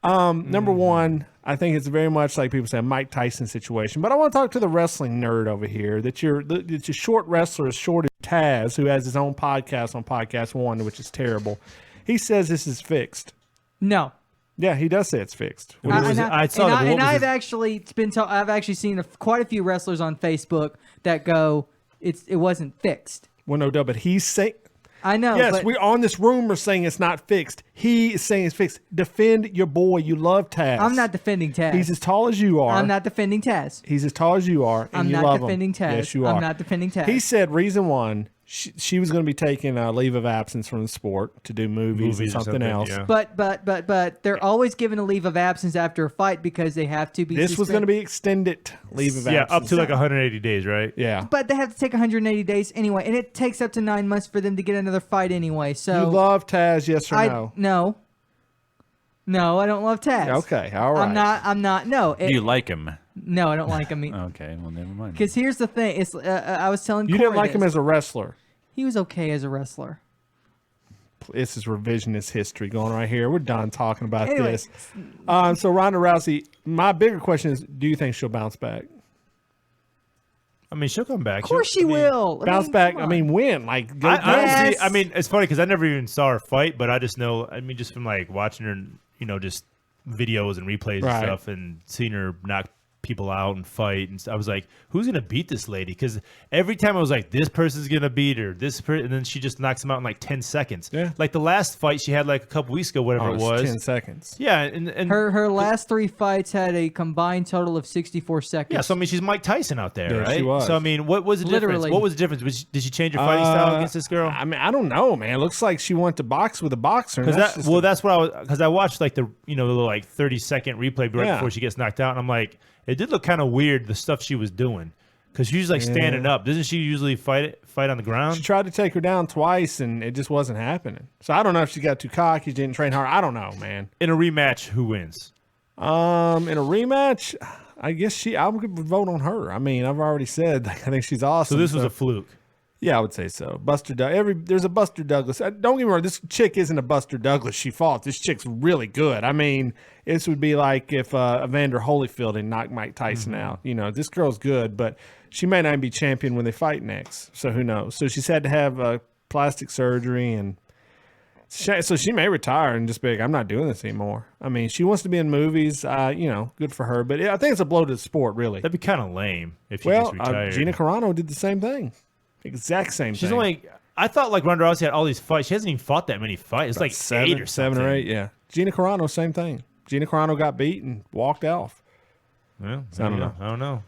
number one, I think it's very much like people say a Mike Tyson situation. But I want to talk to the wrestling nerd over here. That your short wrestler is short as Taz, who has his own podcast on Podcast One, which is terrible. He says this is fixed. No. Yeah, he does say it's fixed. I've actually seen quite a few wrestlers on Facebook that go, it wasn't fixed. Well, no, but he's saying. I know. Yes, but we're on this rumor saying it's not fixed. He is saying it's fixed. Defend your boy. You love Taz. I'm not defending Taz. He's as tall as you are. I'm not defending Taz. He's as tall as you are, and you love him. I'm not defending Taz. Yes, you are. I'm not defending Taz. He said reason one, she was going to be taking a leave of absence from the sport to do movies and Movies or something else. yeah. But they're always given a leave of absence after a fight because they have to be. This was going to be extended leave of Yeah, absence. up to like 180 days, right? Yeah. But they have to take 180 days anyway, and it takes up to 9 months for them to get another fight anyway. So You love Taz, yes or no? No, I don't love Taz. Okay, all right. I'm not. No, Do you like him? no, I don't like him. Okay, well, never mind. Because here's the thing: it's I was telling You Korey didn't like him this. as a wrestler. He was okay as a wrestler. This is revisionist history going right here. We're done talking about Anyway. this. So Ronda Rousey, my bigger question is, do you think she'll bounce back? I mean, she'll come back. Of course she will. Bounce back? come I on. mean, win. Like, go I honestly, Yes. I mean, it's funny because I never even saw her fight, but I just know. I mean, just from like watching her, just videos and replays Right. and stuff, and seeing her knock people out and fight, and I was like, who's gonna beat this lady? Because every time I was like, this person's gonna beat her, and then she just knocks him out in like 10 seconds. Yeah. Like the last fight she had like a couple weeks ago, whatever Oh, it it's was. 10 seconds. Yeah, and Her last 3 fights had a combined total of 64 seconds. yeah, so I mean, she's Mike Tyson out there, Yeah, right? she was. So I mean, what was the Literally. difference? What was the difference? Did she change her fighting style against this girl? I mean, I don't know, man. It looks like she went to box with a boxer. and Because that's just that's what I was, because I watched like the little like 30-second replay right Yeah. before she gets knocked out, and I'm like, it did look kind of weird the stuff she was doing, because she's like standing up. Doesn't she usually fight on the she ground? tried to take her down twice, and it just wasn't happening. So I don't know if she got too cocky, didn't train hard. I don't know, man. In a rematch, who wins? In a rematch, I guess I would vote on her. I mean, I've already said I think she's awesome. So this was a fluke. Yeah, I would say so. Buster there's a Buster Douglas. Don't get me wrong, this chick isn't a Buster Douglas she fought. This chick's really good. I mean, this would be like if Evander Holyfield had knocked Mike Tyson out. This girl's good, but she may not even be champion when they fight next. So who knows? So she's had to have plastic surgery, and so she may retire and just be like, I'm not doing this anymore. I mean, she wants to be in movies. Good for her. But I think it's a blow to the sport, really. That'd be kind of lame if you Well, just retired. Gina Carano did the same thing. Exact same She's thing. only. I thought like Ronda Rousey had all these fights. She hasn't even fought that many fights. It's like eight or seven something. or eight. Yeah, Gina Carano, same thing. Gina Carano got beat and walked off. Well, I don't know. I don't know.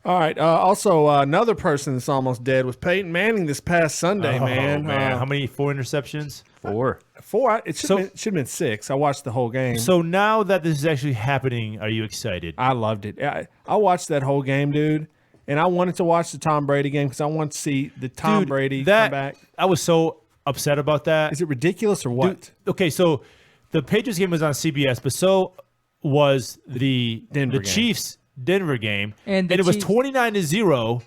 All right. Also, another person that's almost dead was Peyton Manning this past Sunday. Oh, man, How many 4 interceptions? 4. 4. It should have been 6. I watched the whole game. So now that this is actually happening, are you excited? I loved it. I watched that whole game, dude. And I wanted to watch the Tom Brady game because I want to see the Tom Brady come back. I was so upset about that. Is it ridiculous or what? Dude, okay, so the Patriots game was on CBS, but so was the Denver game. Chiefs Denver game, And the it was Chiefs- 29-0.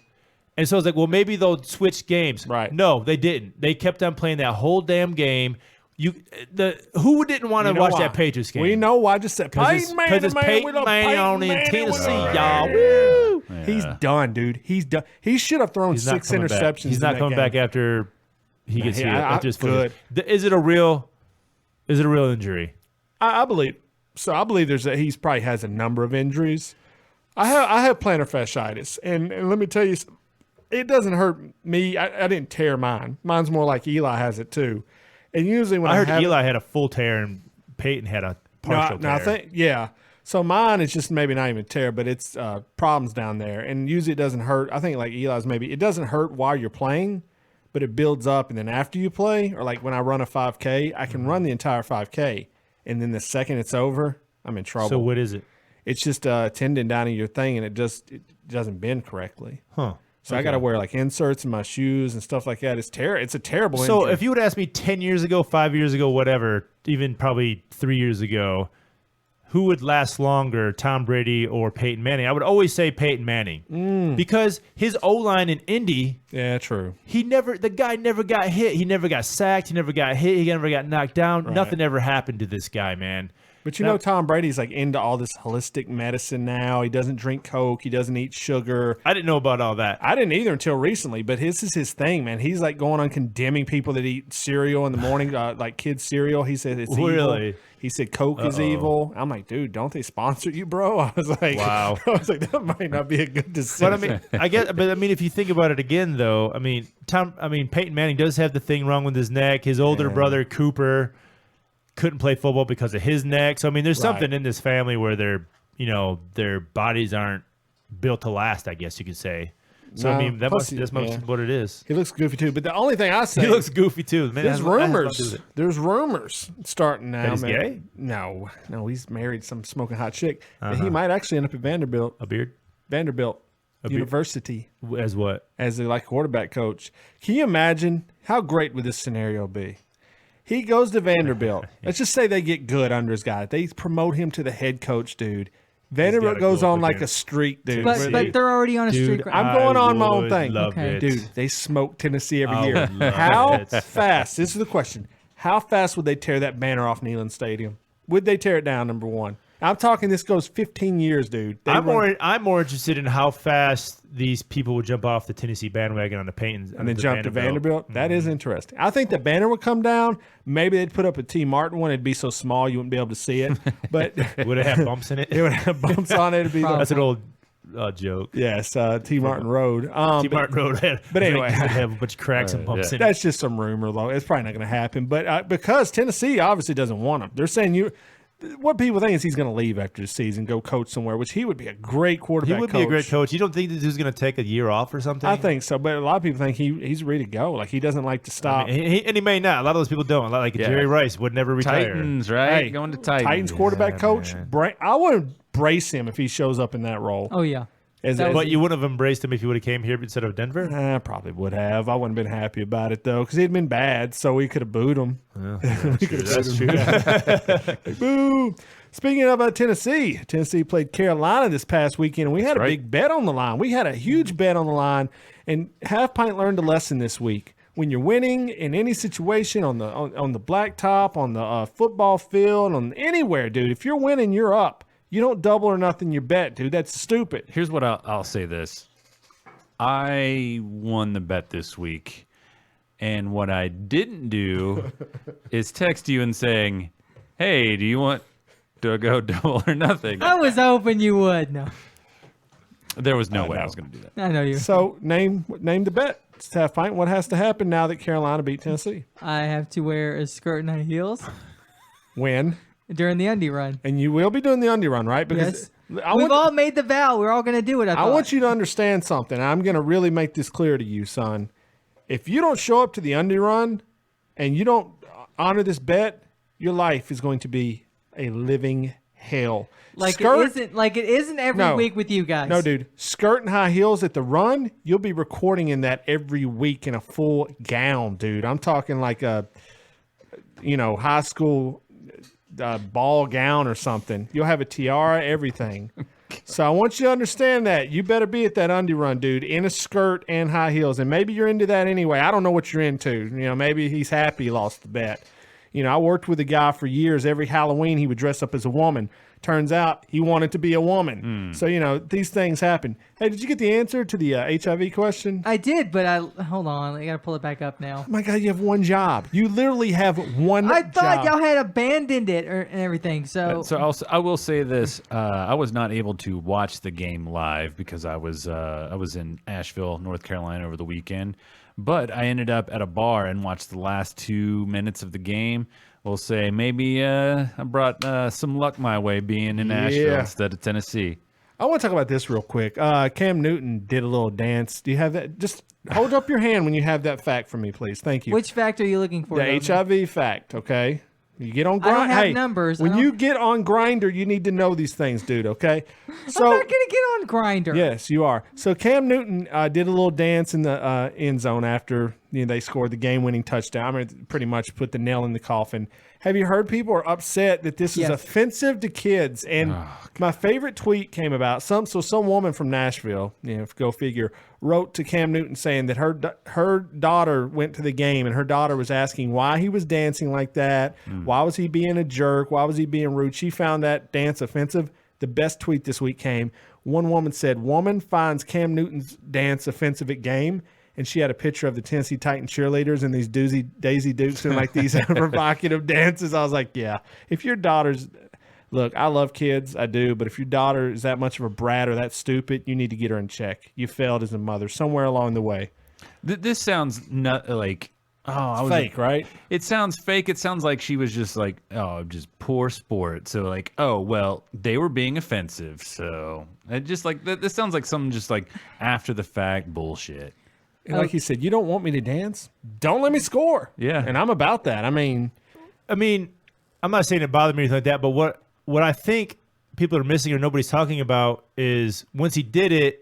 And so I was like, well, maybe they'll switch games. Right. No, they didn't. They kept on playing that whole damn game. Who didn't want to You know watch why? that Patriots game? We know why. I just said Because Peyton Manning, it's man. Peyton We love Manning Peyton on in Manning. Tennessee, We love y'all. Peyton. Woo! He's done, dude. He's done. He should have thrown He's not 6 coming back. interceptions. He's in not that coming game. back after he gets he- here. I- After his good. foot. Is it a real injury? I believe so. I believe he probably has a number of injuries. I have plantar fasciitis, and let me tell you, it doesn't hurt me. I didn't tear mine. Mine's more like Eli has it too. And usually when I heard have Eli had a full tear and Peyton had a partial no, I tear. think So mine is just maybe not even tear, but it's problems down there. And usually it doesn't hurt. I think like Eli's maybe it doesn't hurt while you're playing, but it builds up, and then after you play, or like when I run a 5K, I can run the entire 5K, and then the second it's over, I'm in trouble. So what is it? It's just a tendon down in your thing, and it doesn't bend correctly. Huh. So I got to wear like inserts in my shoes and stuff like that. It's a terrible So injury. if you would ask me 10 years ago, 5 years ago, whatever, even probably 3 years ago, who would last longer, Tom Brady or Peyton Manning? I would always say Peyton Manning because his O-line in Indy, Yeah, true. the guy never got hit. He never got sacked. He never got hit. He never got knocked down. Right. Nothing ever happened to this guy, man. But you know, Tom Brady's like into all this holistic medicine now. He doesn't drink Coke. He doesn't eat sugar. I didn't know about all that. I didn't either until recently, but this is his thing, man. He's like going on condemning people that eat cereal in the morning, like kids' cereal. He said it's Really? evil. He said Coke is evil. I'm like, dude, don't they sponsor you, bro? I was like, Wow. I was like, that might not be a good decision. But I mean, if you think about it again, though, I mean, Peyton Manning does have the thing wrong with his neck. His older brother Cooper couldn't play football because of his neck. So I mean, there's something in this family where their bodies aren't built to last, I guess you could say. So I mean, that's yeah. what it is. He looks goofy too. But the only thing I say, He looks goofy too. Man, there's rumors. There's rumors starting now. That he's man. gay? No, he's married some smoking hot chick. That he might actually end up at Vanderbilt. A beard? Vanderbilt beard? University As what? as a quarterback coach. Can you imagine how great would this scenario be? He goes to Vanderbilt. Let's just say they get good under his guy. They promote him to the head coach, dude. Vanderbilt goes on like a streak, dude. But they're already on a streak. I'm going on my own thing. Okay. Dude, they smoke Tennessee every year. love How it. fast? This is the question. How fast would they tear that banner off Neyland Stadium? Would they tear it down, number one? I'm talking this goes 15 years, dude. I'm more interested in how fast these people would jump off the Tennessee bandwagon on the Peytons and then jump to Vanderbilt. That is interesting. I think the banner would come down. Maybe they'd put up a T. Martin one. It'd be so small you wouldn't be able to see it. But Would it have bumps in it? it would have bumps on it. It'd be That's an old joke. yes, T. Martin Road. T. Martin Road had, but anyway, would have a bunch of cracks and bumps in it. that's just some rumor, though. It's probably not going to happen. But because Tennessee obviously doesn't want him, they're saying what people think is he's going to leave after the season, go coach somewhere, which he would be a great quarterback. He would be a great coach. You don't think this is going to take a year off or something? I think so, but a lot of people think he's ready to go. Like he doesn't like to stop. I mean, and he may not. A lot of those people don't. Like Jerry Rice would never retire. Titans, right? Hey, Going to Titans. Titans quarterback coach. I would brace him if he shows up in that role. Oh yeah. But you wouldn't have embraced him if he would have came here instead of Denver? I probably would have. I wouldn't have been happy about it, though, because he'd been bad, so we could have booed him. That's true. Boo! Speaking of Tennessee played Carolina this past weekend, and we had a big bet on the line. We had a huge bet on the line, and Halfpint learned a lesson this week. When you're winning in any situation, on the blacktop, on the football field, on anywhere, dude, if you're winning, you're up. You don't double or nothing your bet, dude. That's stupid. Here's what I'll say this. I won the bet this week. And what I didn't do is text you and saying, hey, do you want to go double or nothing? I was hoping you would. No. There was no way I was going to do that. I know you. So name the bet. It's Halfpint. What has to happen now that Carolina beat Tennessee? I have to wear a skirt and high heels When? during the undie run. And you will be doing the undie run, right? Because We've all made the vow. We're all going to do it. I want you to understand something. I'm going to really make this clear to you, son. If you don't show up to the undie run and you don't honor this bet, your life is going to be a living hell. Like it isn't every week with you guys. No, dude. Skirt and high heels at the run, you'll be recording in that every week in a full gown, dude. I'm talking like a high school ball gown or something. You'll have a tiara, everything. So I want you to understand that. You better be at that undie run, dude, in a skirt and high heels. And maybe you're into that anyway. I don't know what you're into. Maybe he's happy he lost the bet. I worked with a guy for years. Every Halloween, he would dress up as a woman. Turns out he wanted to be a woman. So, these things happen. Hey, did you get the answer to the HIV question? I did, but hold on. I got to pull it back up now. Oh my God, you have one job. You literally have one job. I thought y'all had abandoned it and everything. So I will say this. I was not able to watch the game live because I was in Asheville, North Carolina over the weekend. But I ended up at a bar and watched the last 2 minutes of the game. We'll say maybe I brought some luck my way being in Asheville instead of Tennessee. I want to talk about this real quick. Cam Newton did a little dance. Do you have that? Just hold up your hand when you have that fact for me, please. Thank you. Which fact are you looking for? The HIV fact, okay? You get on Grindr. I don't have numbers. When you get on Grindr, you need to know these things, dude, okay? So, I'm not going to get on Grindr. Yes, you are. So Cam Newton did a little dance in the end zone after they scored the game-winning touchdown. I mean, pretty much put the nail in the coffin. Have you heard people are upset that this is offensive to kids? And my favorite tweet came about. Some woman from Nashville, go figure, wrote to Cam Newton saying that her daughter went to the game and her daughter was asking why he was dancing like that. Why was he being a jerk? Why was he being rude? She found that dance offensive. The best tweet this week came. One woman said, "Woman finds Cam Newton's dance offensive at game." And she had a picture of the Tennessee Titan cheerleaders and these Daisy Dukes doing like these provocative dances. I was like, yeah, if your daughter's, look, I love kids, I do, but if your daughter is that much of a brat or that stupid, you need to get her in check. You failed as a mother somewhere along the way. This sounds not like Oh, Fake, right? It sounds fake. It sounds like she was just like, oh, just poor sport. So like, oh, well, they were being offensive. So it just like, this sounds like some just like after the fact bullshit. And like he said, you don't want me to dance? Don't let me score. Yeah. And I'm about that. I mean, I'm not saying it bothered me or anything like that, but what I think people are missing or nobody's talking about is once he did it,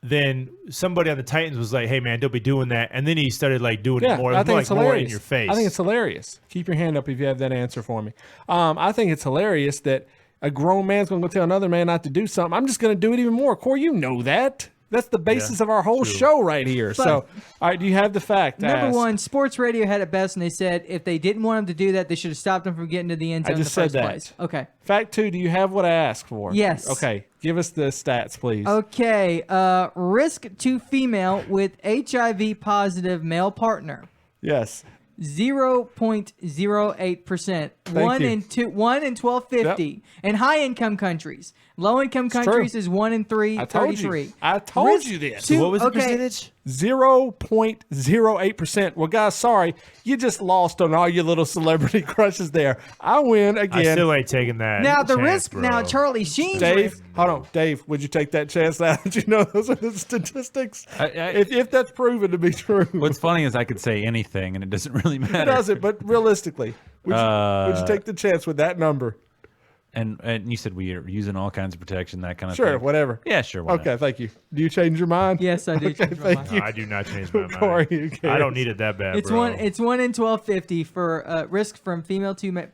then somebody on the Titans was like, hey, man, don't be doing that. And then he started like doing it more. I It think was it's like more hilarious. in your face. I think it's hilarious. Keep your hand up if you have that answer for me. I think it's hilarious that a grown man's going to go tell another man not to do something. I'm just going to do it even more. Corey, you know that. That's the basis of our whole show right here. So, all right, do you have the fact? Number one, Sports Radio had it best, and they said if they didn't want him to do that, they should have stopped him from getting to the end zone I in the just said first that. place. Okay. Fact 2, do you have what I asked for? Yes. Okay, give us the stats, please. Okay. Risk to female with HIV positive male partner. Yes. 0.08%. Thank you. 1 in 1250 in high income countries. Low income countries true. is 1 in 333. I told you this. So what was the percentage? 0.08%. Well, guys, sorry. You just lost on all your little celebrity crushes there. I win I again. still ain't taking that. Now the chance, risk. bro. Now Charlie Sheen's Dave, risk. hold on. Dave, would you take that chance now that you know those are the statistics? I- If that's proven to be true. What's funny is I could say anything and it doesn't really matter. It doesn't, but realistically, would you take the chance with that number? And you said we are using all kinds of protection, that kind of Sure, thing. whatever. Yeah, sure. Why Okay, not? thank you. Do you change your mind? Yes, I do. Okay, change my thank mind. you. No, I do not change my mind. Corey, who cares? I don't need it that bad, It's bro. one. It's 1 in 1250 for risk from female to with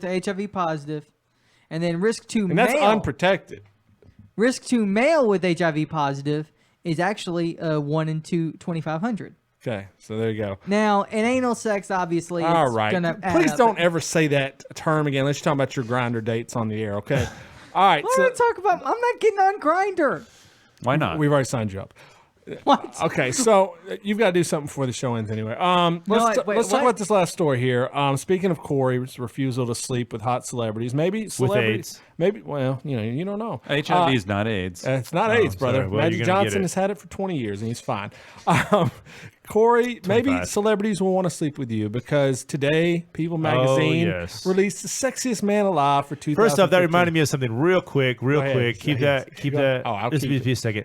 the HIV positive, and then risk to And that's male. unprotected. Risk to male with HIV positive is actually 1 in 2500. Okay, so there you go. Now, in anal sex, obviously, All it's right. gonna add Please up. don't ever say that term again unless you're talking about your grinder dates on the air, okay? All right. Why So don't talk about? I'm not getting on Grinder. Why not? we've already signed you up. What? Okay, so you've got to do something before the show ends anyway. Let's wait, talk what? about this last story here. Speaking of Korey's refusal to sleep with hot celebrities, maybe celebrities, AIDS. maybe. Well, you don't know. HIV is not AIDS. It's not AIDS, brother. sorry. Well, Magic you're gonna get Johnson it. has had it for 20 years and he's fine. Corey, maybe 25. celebrities will want to sleep with you because today People Magazine yes. released the sexiest man alive for 2015. First off, that reminded me of something real quick. Go ahead. Keep Go ahead. that. Keep Go- that. Oh, I'll just keep be a second.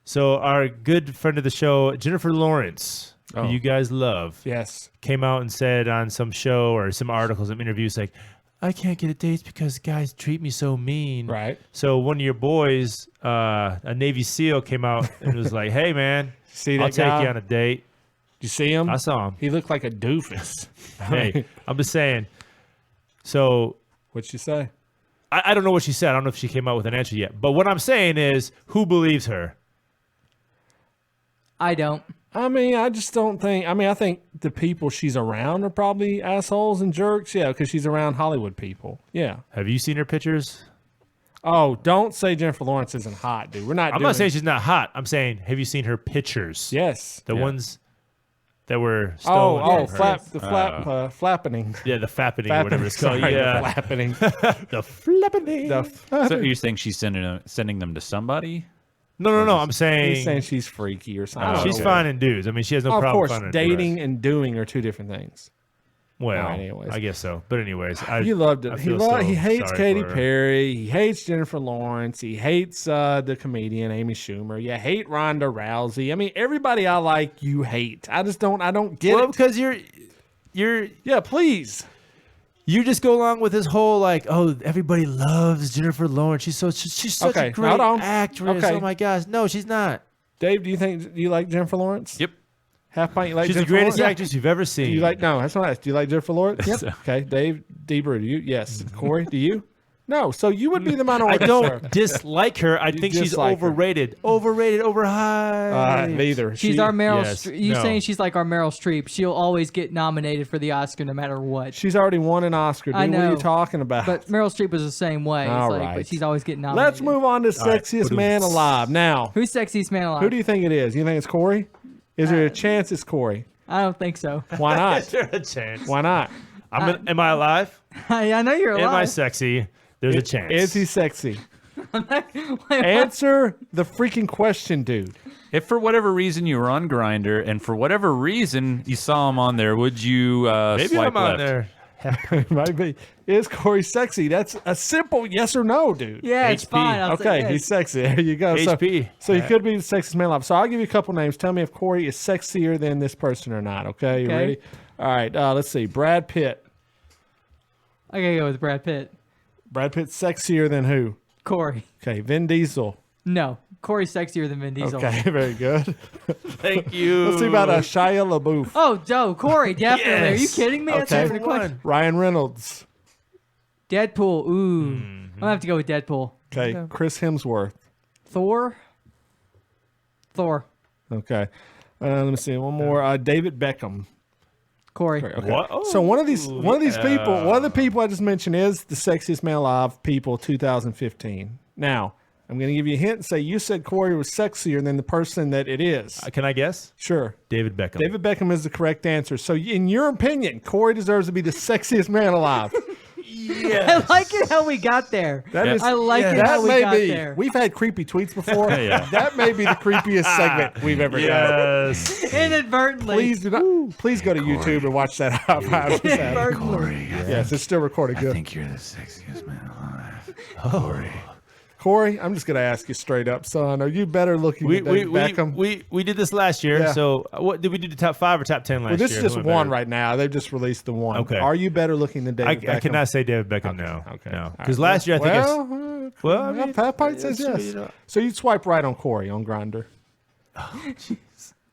So our good friend of the show, Jennifer Lawrence, Oh. who you guys love, Yes. came out and said on some show or some articles, some interviews, like, I can't get a date because guys treat me so mean. Right. So one of your boys, a Navy SEAL, came out and was like, hey, man, See that I'll take guy? you on a date. Did you see him? I saw him. He looked like a doofus. Hey, I'm just saying. So What'd she say? I don't know what she said. I don't know if she came out with an answer yet. But what I'm saying is, who believes her? I don't. I mean, I just don't think. I mean, I think the people she's around are probably assholes and jerks. Yeah, because she's around Hollywood people. Yeah. Have you seen her pictures? Oh, don't say Jennifer Lawrence isn't hot, dude. We're not. I'm not saying she's not hot. I'm saying, have you seen her pictures? Yes. The ones that were stolen. Oh, from her. flappening. Yeah, the fappening or whatever it's called. Sorry, Yeah, the flappening. the flapping. So you're saying she's sending them to somebody? No. I'm saying, He's saying she's freaky or something. she's okay. finding dudes. I mean, she has no Of problem course, finding dating dudes. and doing are two different things. Well, All right, anyways. I guess so. But anyways, You loved it. He hates sorry Katy for her. Perry. He hates Jennifer Lawrence. He hates the comedian Amy Schumer. You hate Ronda Rousey. I mean, everybody I like, you hate. I don't get Well, it. because you're Yeah, please. you just go along with this whole like, oh, everybody loves Jennifer Lawrence. She's such Okay, a great hold on. actress. Okay. Oh my gosh, no, she's not. Dave, do you like Jennifer Lawrence? Yep. Half pint, you like She's the Jennifer greatest Lawrence? actress you've ever seen. Do you like? No, that's not nice. Do you like Jennifer Lawrence? Yep. Okay, Dave, D-Brew, do you? Yes. Corey, do you? No. So you would be the I minority. don't sir. dislike her. I think she's dislike her. overrated. Overhyped. Neither. She's our Meryl. yes, You no. saying she's like our Meryl Streep? She'll always get nominated for the Oscar no matter what. She's already won an Oscar. Dude. I What are you know. talking about? But Meryl Streep was the same way. It's All like, right. but she's always getting nominated. Let's move on to right, sexiest man alive. Now, Who's sexiest man alive? who do you think it is? You think it's Corey? Is there a chance it's Corey? I don't think so. Why not? Is there a chance? Why not? Am I alive? I know you're Am I alive. sexy? There's a chance. Is he sexy? Wait, what? Answer the freaking question, dude. If for whatever reason you were on Grindr and for whatever reason you saw him on there, would you Maybe swipe I'm on left? there. Might be. Is Korey sexy? That's a simple yes or no, dude. Yeah, it's HP. fine. I'll say Okay, yes. he's sexy. There you go. HP. So you could be the sexiest man alive. So I'll give you a couple names. Tell me if Korey is sexier than this person or not. Okay, you Okay. ready? All right. Let's see. Brad Pitt. I gotta go with Brad Pitt. Brad Pitt's sexier than who? Corey. Okay, Vin Diesel. No, Corey's sexier than Vin Diesel. Okay, very good. Thank you. Let's see about Shia LaBeouf. Oh, Joe, Corey, definitely. Are you Yes. kidding me? That's Okay. not even a question. Ryan Reynolds. Deadpool. Ooh, I'm gonna have to go with Deadpool. Okay, Chris Hemsworth. Thor. Okay, let me see one more. David Beckham. Corey. Okay. What? Oh, So one of these people, one of the people I just mentioned is the Sexiest Man Alive people 2015. Now, I'm going to give you a hint and say you said Korey was sexier than the person that it is. Can I guess? Sure. David Beckham. David Beckham is the correct answer. So in your opinion, Korey deserves to be the sexiest man alive. I like it how we got there. That is, I like it that how we may got be. there. We've had creepy tweets before. Yeah. That may be the creepiest segment we've ever done. Yes. Inadvertently. Please do not. Please go to YouTube and watch that out. Inadvertently. Yes, it's still recorded I good. think you're the sexiest man alive. Corey. Korey, I'm just going to ask you straight up, son. Are you better looking We, than we, David we, Beckham? we did this last year. Yeah. So what did we do? The top 5 or top 10 last Well, this year? is just Who am one better? right now. They've just released the one. Okay. Are you better looking than David Beckham? I cannot say David Beckham. No. Okay. No. All Because right. last year I think it's. Well, Well, I mean, Halfpint says it's, yes. you know. So you'd swipe right on Korey on Grindr.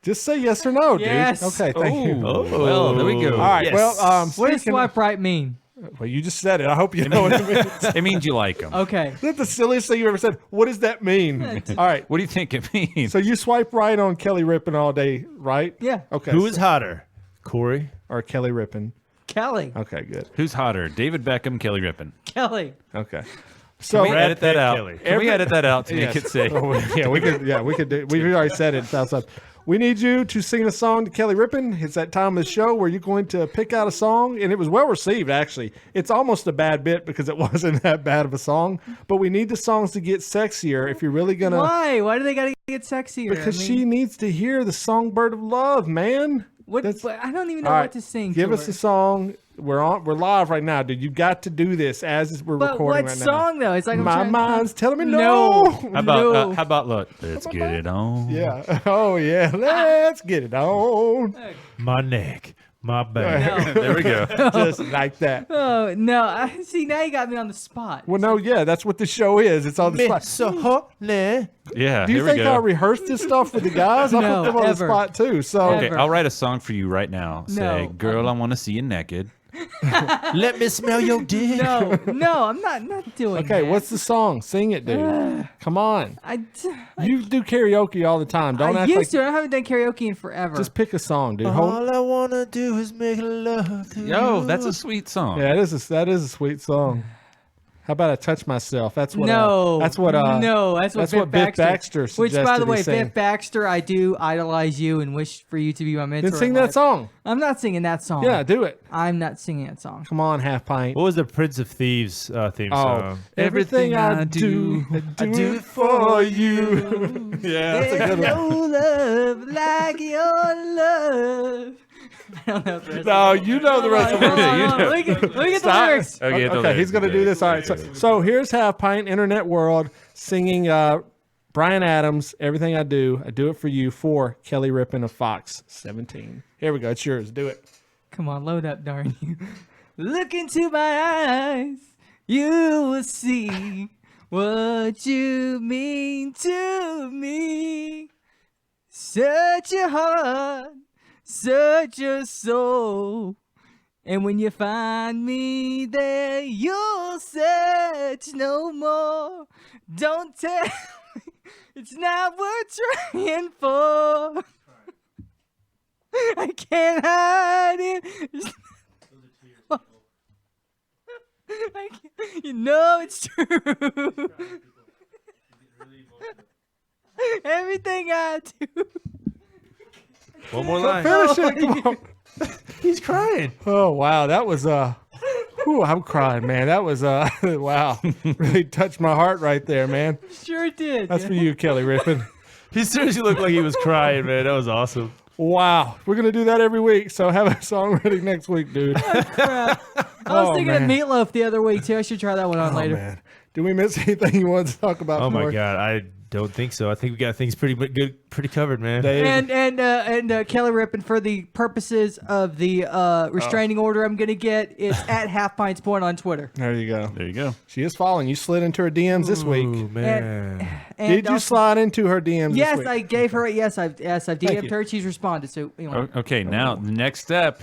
Just say yes or no, dude. Yes. Okay, thank you. Oh, Well, there we go. All right. Yes. Well, What does speaking- swipe right mean? well, you just said it. I hope you know what it means. It means you like him. Okay. Is that the silliest thing you ever said? What does that mean? All right. What do you think it means? So you swipe right on Kelly Rippin all day, right? Yeah. Okay. Who is hotter, Korey? or Kelly Rippin? Kelly. Okay, good. Who's hotter, David Beckham, Kelly Rippin? Kelly. Okay. So Can we edit that Pitt, out? Kelly. Can we edit that out to Yes. make it safe? yeah, we could. Yeah, we could. We've already said it. We need you to sing a song to Kelly Rippin. It's that time of the show where you're going to pick out a song, and it was well received. Actually, it's almost a bad bit because it wasn't that bad of a song. But we need the songs to get sexier if you're really gonna. Why? Why do they gotta get sexier? Because I mean, she needs to hear the songbird of love, man. What? That's- But I don't even know All right, what to sing. Give to us her. a song. We're live right now, dude. You got to do this as we're But recording what right now. song though? It's like I'm My trying- mind's telling me no. No. How about look? Let's get it on. Yeah. Oh yeah. Let's get it on. My neck, my back. There we go. Just like that. Oh no! I see. Now you got me on the spot. Well, no, yeah, that's what the show is. It's on the spot. So hot, nah. Yeah. Do you here we think go. I rehearsed this stuff with the guys? I No, put them on ever. the spot too. So Okay, Ever. I'll write a song for you right now. Say, No. girl, I want to see you naked. Let me smell your dick. No, I'm not doing. okay, that. what's the song? Sing it, dude. Come on. I You do karaoke all the time. Don't act used like. to. I haven't done karaoke in forever. Just pick a song, dude. Hold. All I wanna do is make love to Yo, you. that's a sweet song. Yeah, that is a sweet song. How about I touch myself? That's what. no, that's what. no, that's what Biff Baxter Which, by the suggested way, he sang. Biff Baxter, I do idolize you and wish for you to be my mentor. Then sing in that life. song. I'm not singing that song. Yeah, do it. I'm not singing that song. Come on, half pint. What was the Prince of Thieves theme song? Everything I do, I do it for you. Yeah, that's a There's good one. no love like your love. I don't know the rest No, of it. you know the rest of it. Hold on. Look at the Stop. lyrics. Okay, Okay, he's going to do this. All right. So here's Half Pint, Internet World, singing Bryan Adams, Everything I Do it for you, for Kelly Rippin of Fox 17. Here we go. It's yours. Do it. Come on, load up, darn you. Look into my eyes, you will see what you mean to me. Search your heart, search your soul. And when you find me there, you'll search no more. Don't tell me it's not worth trying for. I can't hide it. I can't, you know it's true. Everything I do. One more line. Finish it. Come on. He's crying. Oh, wow. That was, whew, I'm crying, man. That was, wow. Really touched my heart right there, man. Sure did. That's for you, Kelly Rippin. He seriously looked like he was crying, man. That was awesome. Wow. We're going to do that every week. So have a song ready next week, dude. Crap. I was thinking of Meatloaf the other week, too. I should try that one on later. Man. Did we miss anything you wanted to talk about? Oh, my Korey? God. I don't think so. I think we got things pretty covered, man. And Kelly Rippin, for the purposes of the restraining order I'm going to get, it's at Halfpint's Point on Twitter. There you go. There you go. She is following. You slid into her DMs this week. Ooh, man. And Did you slide into her DMs Yes, this week? I gave her. Yes, I've DM'd you. her. She's responded. So anyway. Okay, now the next step,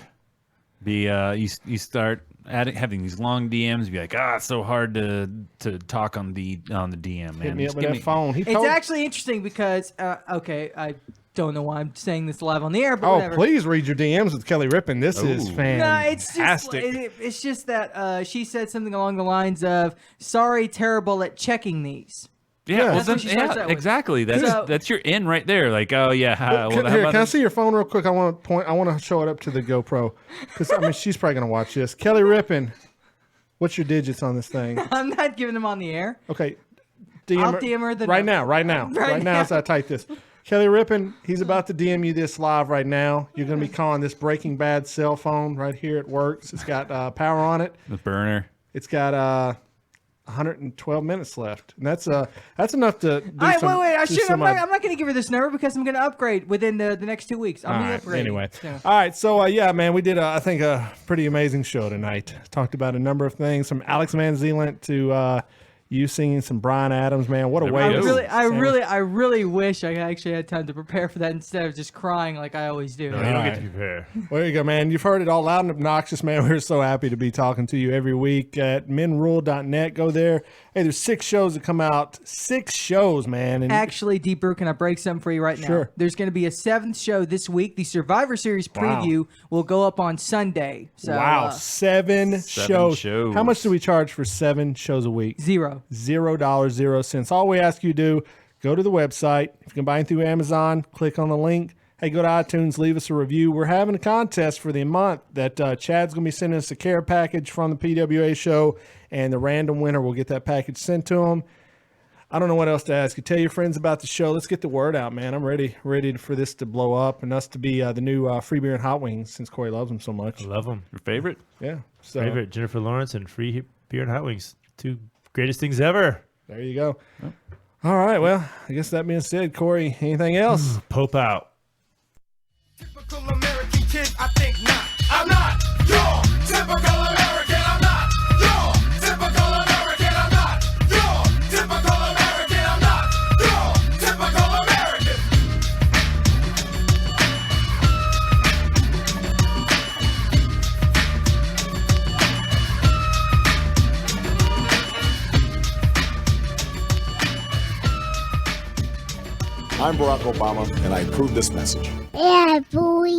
you start having these long DMs. Be like, it's so hard to talk on the DM, man. Hit me up Just with give that phone. He It's told actually interesting because I don't know why I'm saying this live on the air, but Oh, whatever. please read your DMs with Kelly Rippin. This is Ooh. fantastic. No, it's just that she said something along the lines of, "Sorry, terrible at checking these." Yeah, Yeah. well, That's what she starts out with. exactly. So- That's your in right there. Like, oh yeah. Well, how Here, about can I this? see your phone real quick? I want to show it up to the GoPro because I mean she's probably gonna watch this. Kelly Rippin, what's your digits on this thing? I'm not giving them on the air. Okay, I'll DM her the right number. now. Right now, as I type this. Kelly Rippin, he's about to DM you this live right now. You're gonna be calling this Breaking Bad cell phone right here. It works. It's got power on it. The burner. It's got 112 minutes left, and that's enough to do All right, some. wait. I'm I'm not going to give her this number because I'm going to upgrade within the next 2 weeks. I'm going to upgrade. Anyway, So. all right. So yeah, man, we did I think a pretty amazing show tonight. Talked about a number of things, from Alex Van Zeelandt to you singing some Bryan Adams. Man, what a way! we to go. I really wish I actually had time to prepare for that instead of just crying like I always do. No, you don't All get right. to prepare. Well, there you go, man. You've heard it all loud and obnoxious, man. We're so happy to be talking to you every week at menrule.net. Go there. Hey, there's 6 shows that come out. 6 shows, man. And Actually, D-Brew, can I break something for you right now? Sure. There's going to be a 7th show this week. The Survivor Series preview will go up on Sunday. So, wow, 7 shows. shows. How much do we charge for 7 shows a week? $0. $0. All we ask you to do, go to the website. If you can buy it through Amazon, click on the link. Hey, go to iTunes, leave us a review. We're having a contest for the month that Chad's going to be sending us a care package from the PWA show, and the random winner will get that package sent to them. I don't know what else to ask you. Tell your friends about the show. Let's get the word out, man. I'm ready for this to blow up and us to be the new free beer and hot wings, since Korey loves them so much. I love them. Your favorite? Yeah. So Favorite, Jennifer Lawrence and free beer and hot wings. 2 greatest things ever. there you go. All right. Well, I guess that being said, Korey, anything else? Pope out. Typical American kid, I think not. I'm not your typical American. I'm not your typical American. I'm not your typical American. I'm not your typical American. I'm Barack Obama, and I approve this message. Yeah, boy.